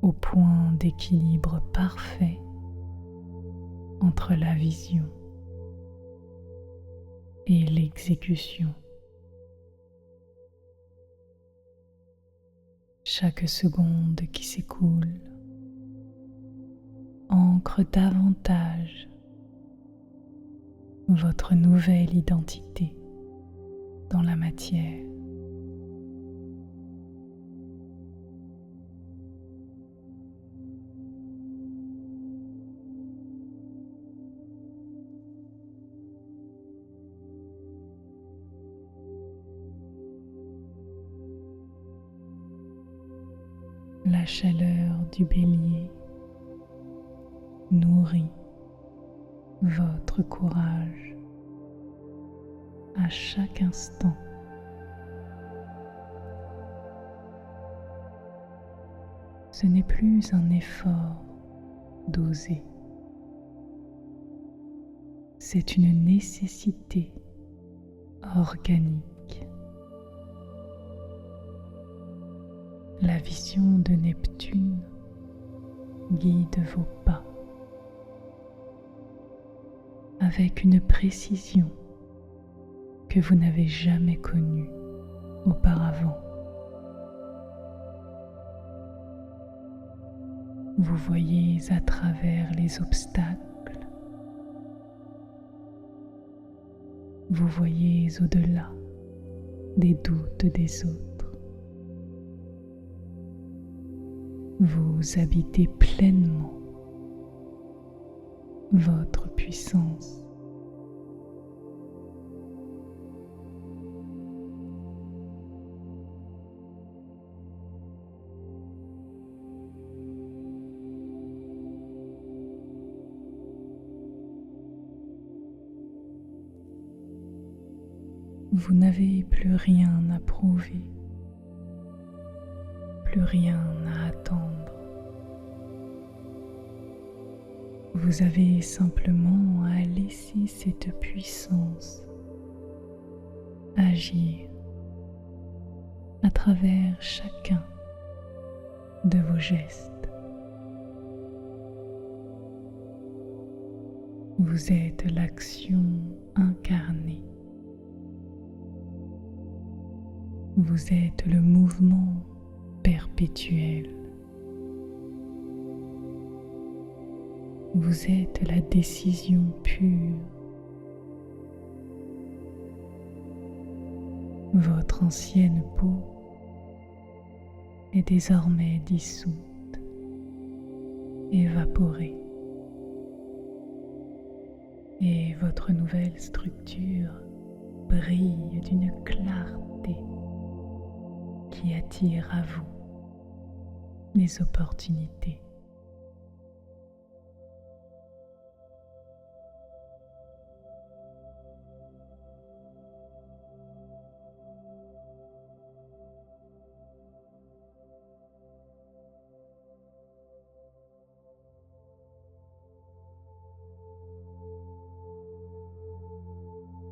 au point d'équilibre parfait entre la vision et l'exécution. Chaque seconde qui s'écoule ancre davantage votre nouvelle identité dans la matière. La chaleur du bélier nourrit votre courage à chaque instant. Ce n'est plus un effort d'oser, c'est une nécessité organique. La vision de Neptune guide vos pas avec une précision que vous n'avez jamais connue auparavant. Vous voyez à travers les obstacles, vous voyez au-delà des doutes des autres. Vous habitez pleinement votre puissance. Vous n'avez plus rien à prouver, plus rien à attendre. Vous avez simplement à laisser cette puissance agir à travers chacun de vos gestes. Vous êtes l'action incarnée. Vous êtes le mouvement perpétuel. Vous êtes la décision pure. Votre ancienne peau est désormais dissoute, évaporée, et votre nouvelle structure brille d'une clarté qui attire à vous les opportunités.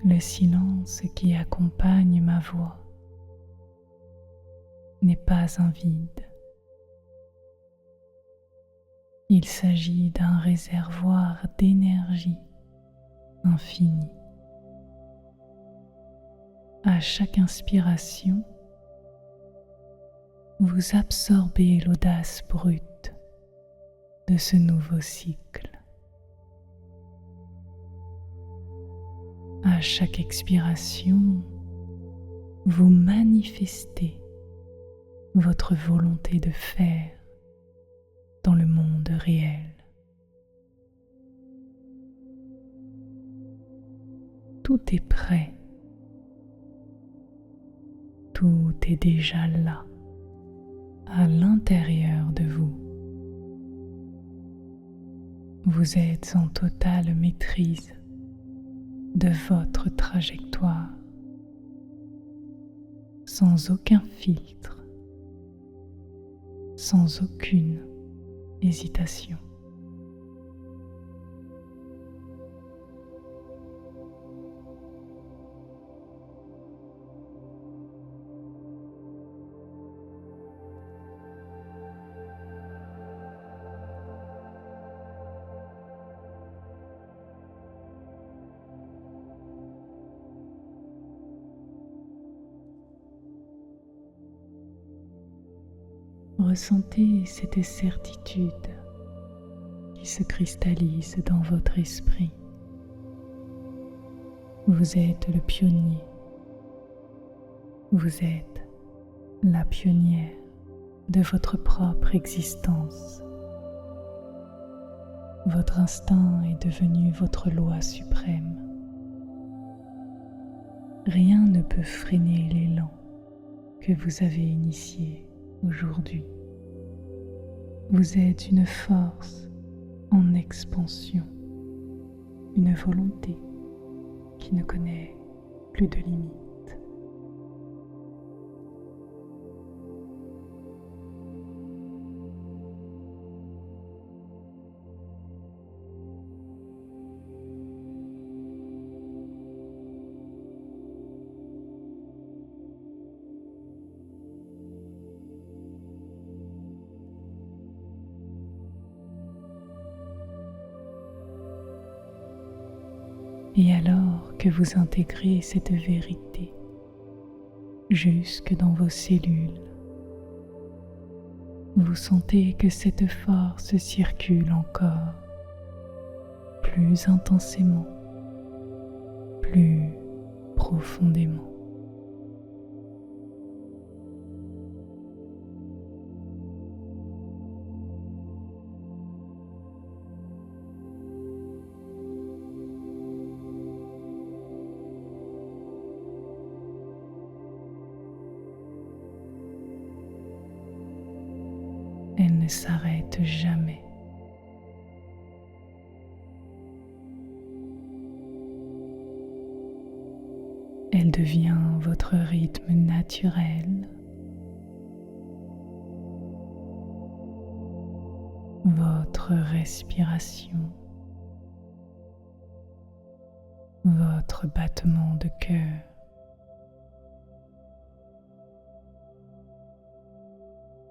Le silence qui accompagne ma voix n'est pas un vide. Il s'agit d'un réservoir d'énergie infinie. À chaque inspiration, vous absorbez l'audace brute de ce nouveau cycle. À chaque expiration, vous manifestez votre volonté de faire dans le monde réel. Tout est prêt. Tout est déjà là, à l'intérieur de vous. Vous êtes en totale maîtrise de votre trajectoire, sans aucun filtre, sans aucune hésitation. Ressentez cette certitude qui se cristallise dans votre esprit. Vous êtes le pionnier. Vous êtes la pionnière de votre propre existence. Votre instinct est devenu votre loi suprême. Rien ne peut freiner l'élan que vous avez initié aujourd'hui. Vous êtes une force en expansion, une volonté qui ne connaît plus de limites. Et alors que vous intégrez cette vérité jusque dans vos cellules, vous sentez que cette force circule encore plus intensément, plus profondément. Elle ne s'arrête jamais. Elle devient votre rythme naturel, votre respiration, votre battement de cœur.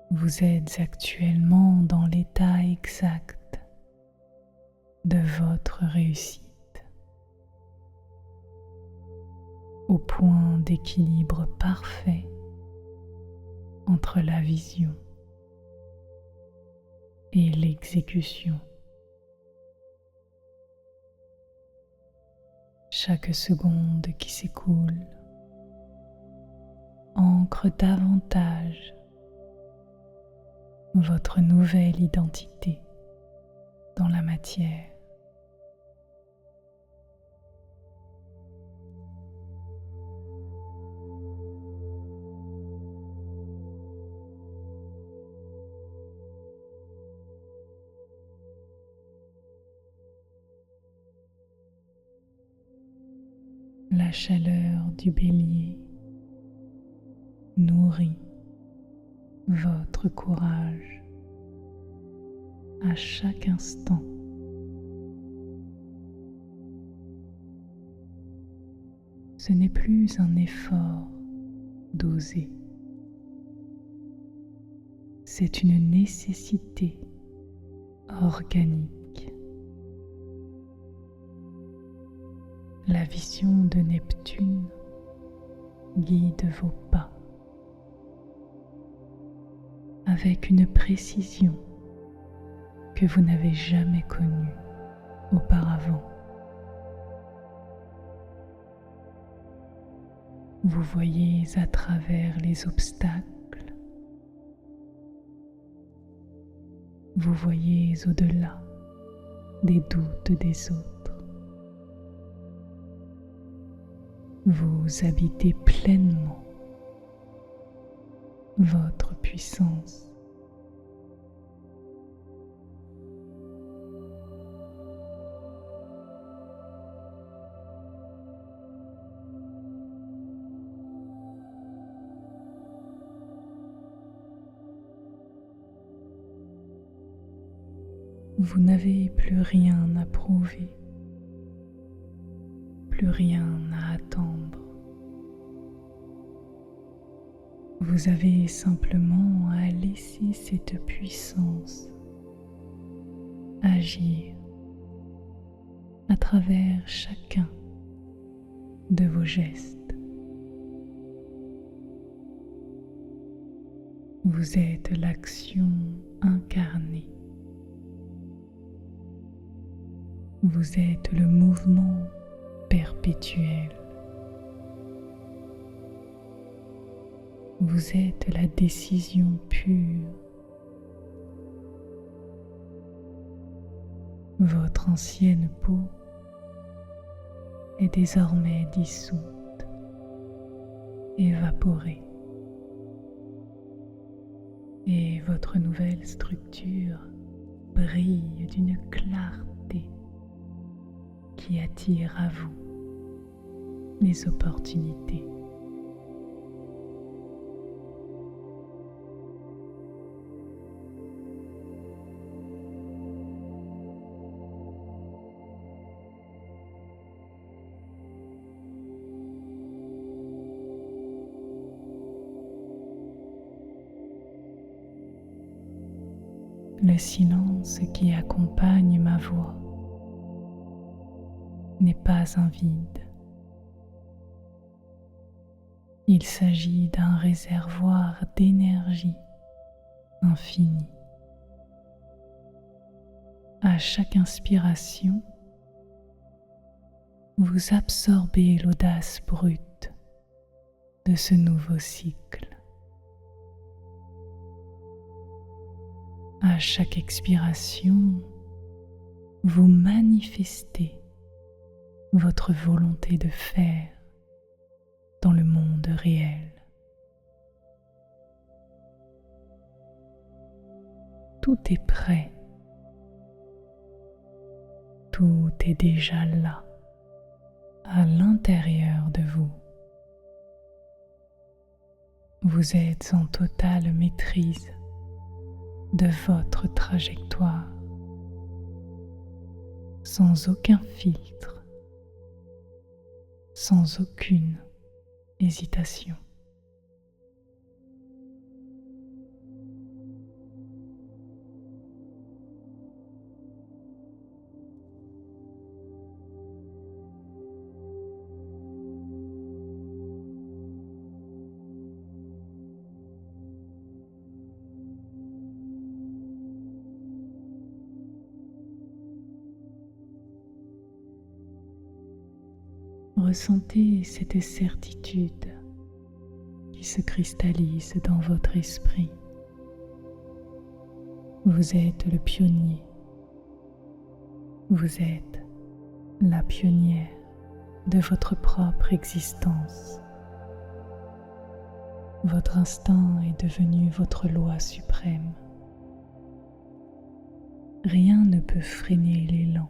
Vous êtes actuellement dans l'état exact de votre réussite, au point d'équilibre parfait entre la vision et l'exécution. Chaque seconde qui s'écoule ancre davantage votre nouvelle identité dans la matière. La chaleur du bélier nourrit votre courage à chaque instant. Ce n'est plus un effort d'oser, c'est une nécessité organique. La vision de Neptune guide vos pas avec une précision que vous n'avez jamais connue auparavant. Vous voyez à travers les obstacles, vous voyez au-delà des doutes des autres. Vous habitez pleinement votre puissance. Vous n'avez plus rien à prouver, plus rien à attendre. Vous avez simplement à laisser cette puissance agir à travers chacun de vos gestes. Vous êtes l'action incarnée. Vous êtes le mouvement perpétuel. Vous êtes la décision pure. Votre ancienne peau est désormais dissoute, évaporée. et votre nouvelle structure brille d'une clarté qui attire à vous les opportunités. Le silence qui accompagne ma voix n'est pas un vide. Il s'agit d'un réservoir d'énergie infinie. À chaque inspiration, vous absorbez l'audace brute de ce nouveau cycle. À chaque expiration, vous manifestez votre volonté de faire dans le monde réel. Tout est prêt. Tout est déjà là, à l'intérieur de vous. Vous êtes en totale maîtrise de votre trajectoire, sans aucun filtre, sans aucune hésitation. Ressentez cette certitude qui se cristallise dans votre esprit. Vous êtes le pionnier. Vous êtes la pionnière de votre propre existence. Votre instinct est devenu votre loi suprême. Rien ne peut freiner l'élan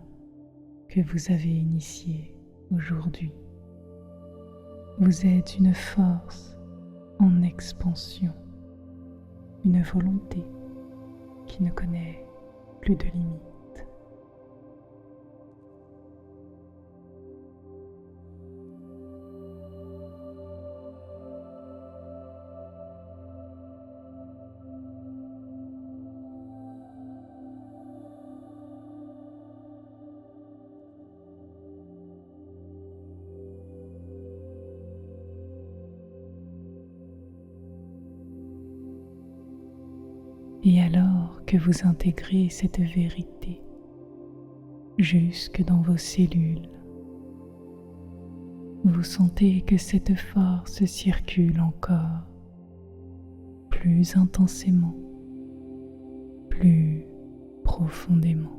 que vous avez initié aujourd'hui. Vous êtes une force en expansion, une volonté qui ne connaît plus de limites. Et alors que vous intégrez cette vérité jusque dans vos cellules, vous sentez que cette force circule encore plus intensément, plus profondément.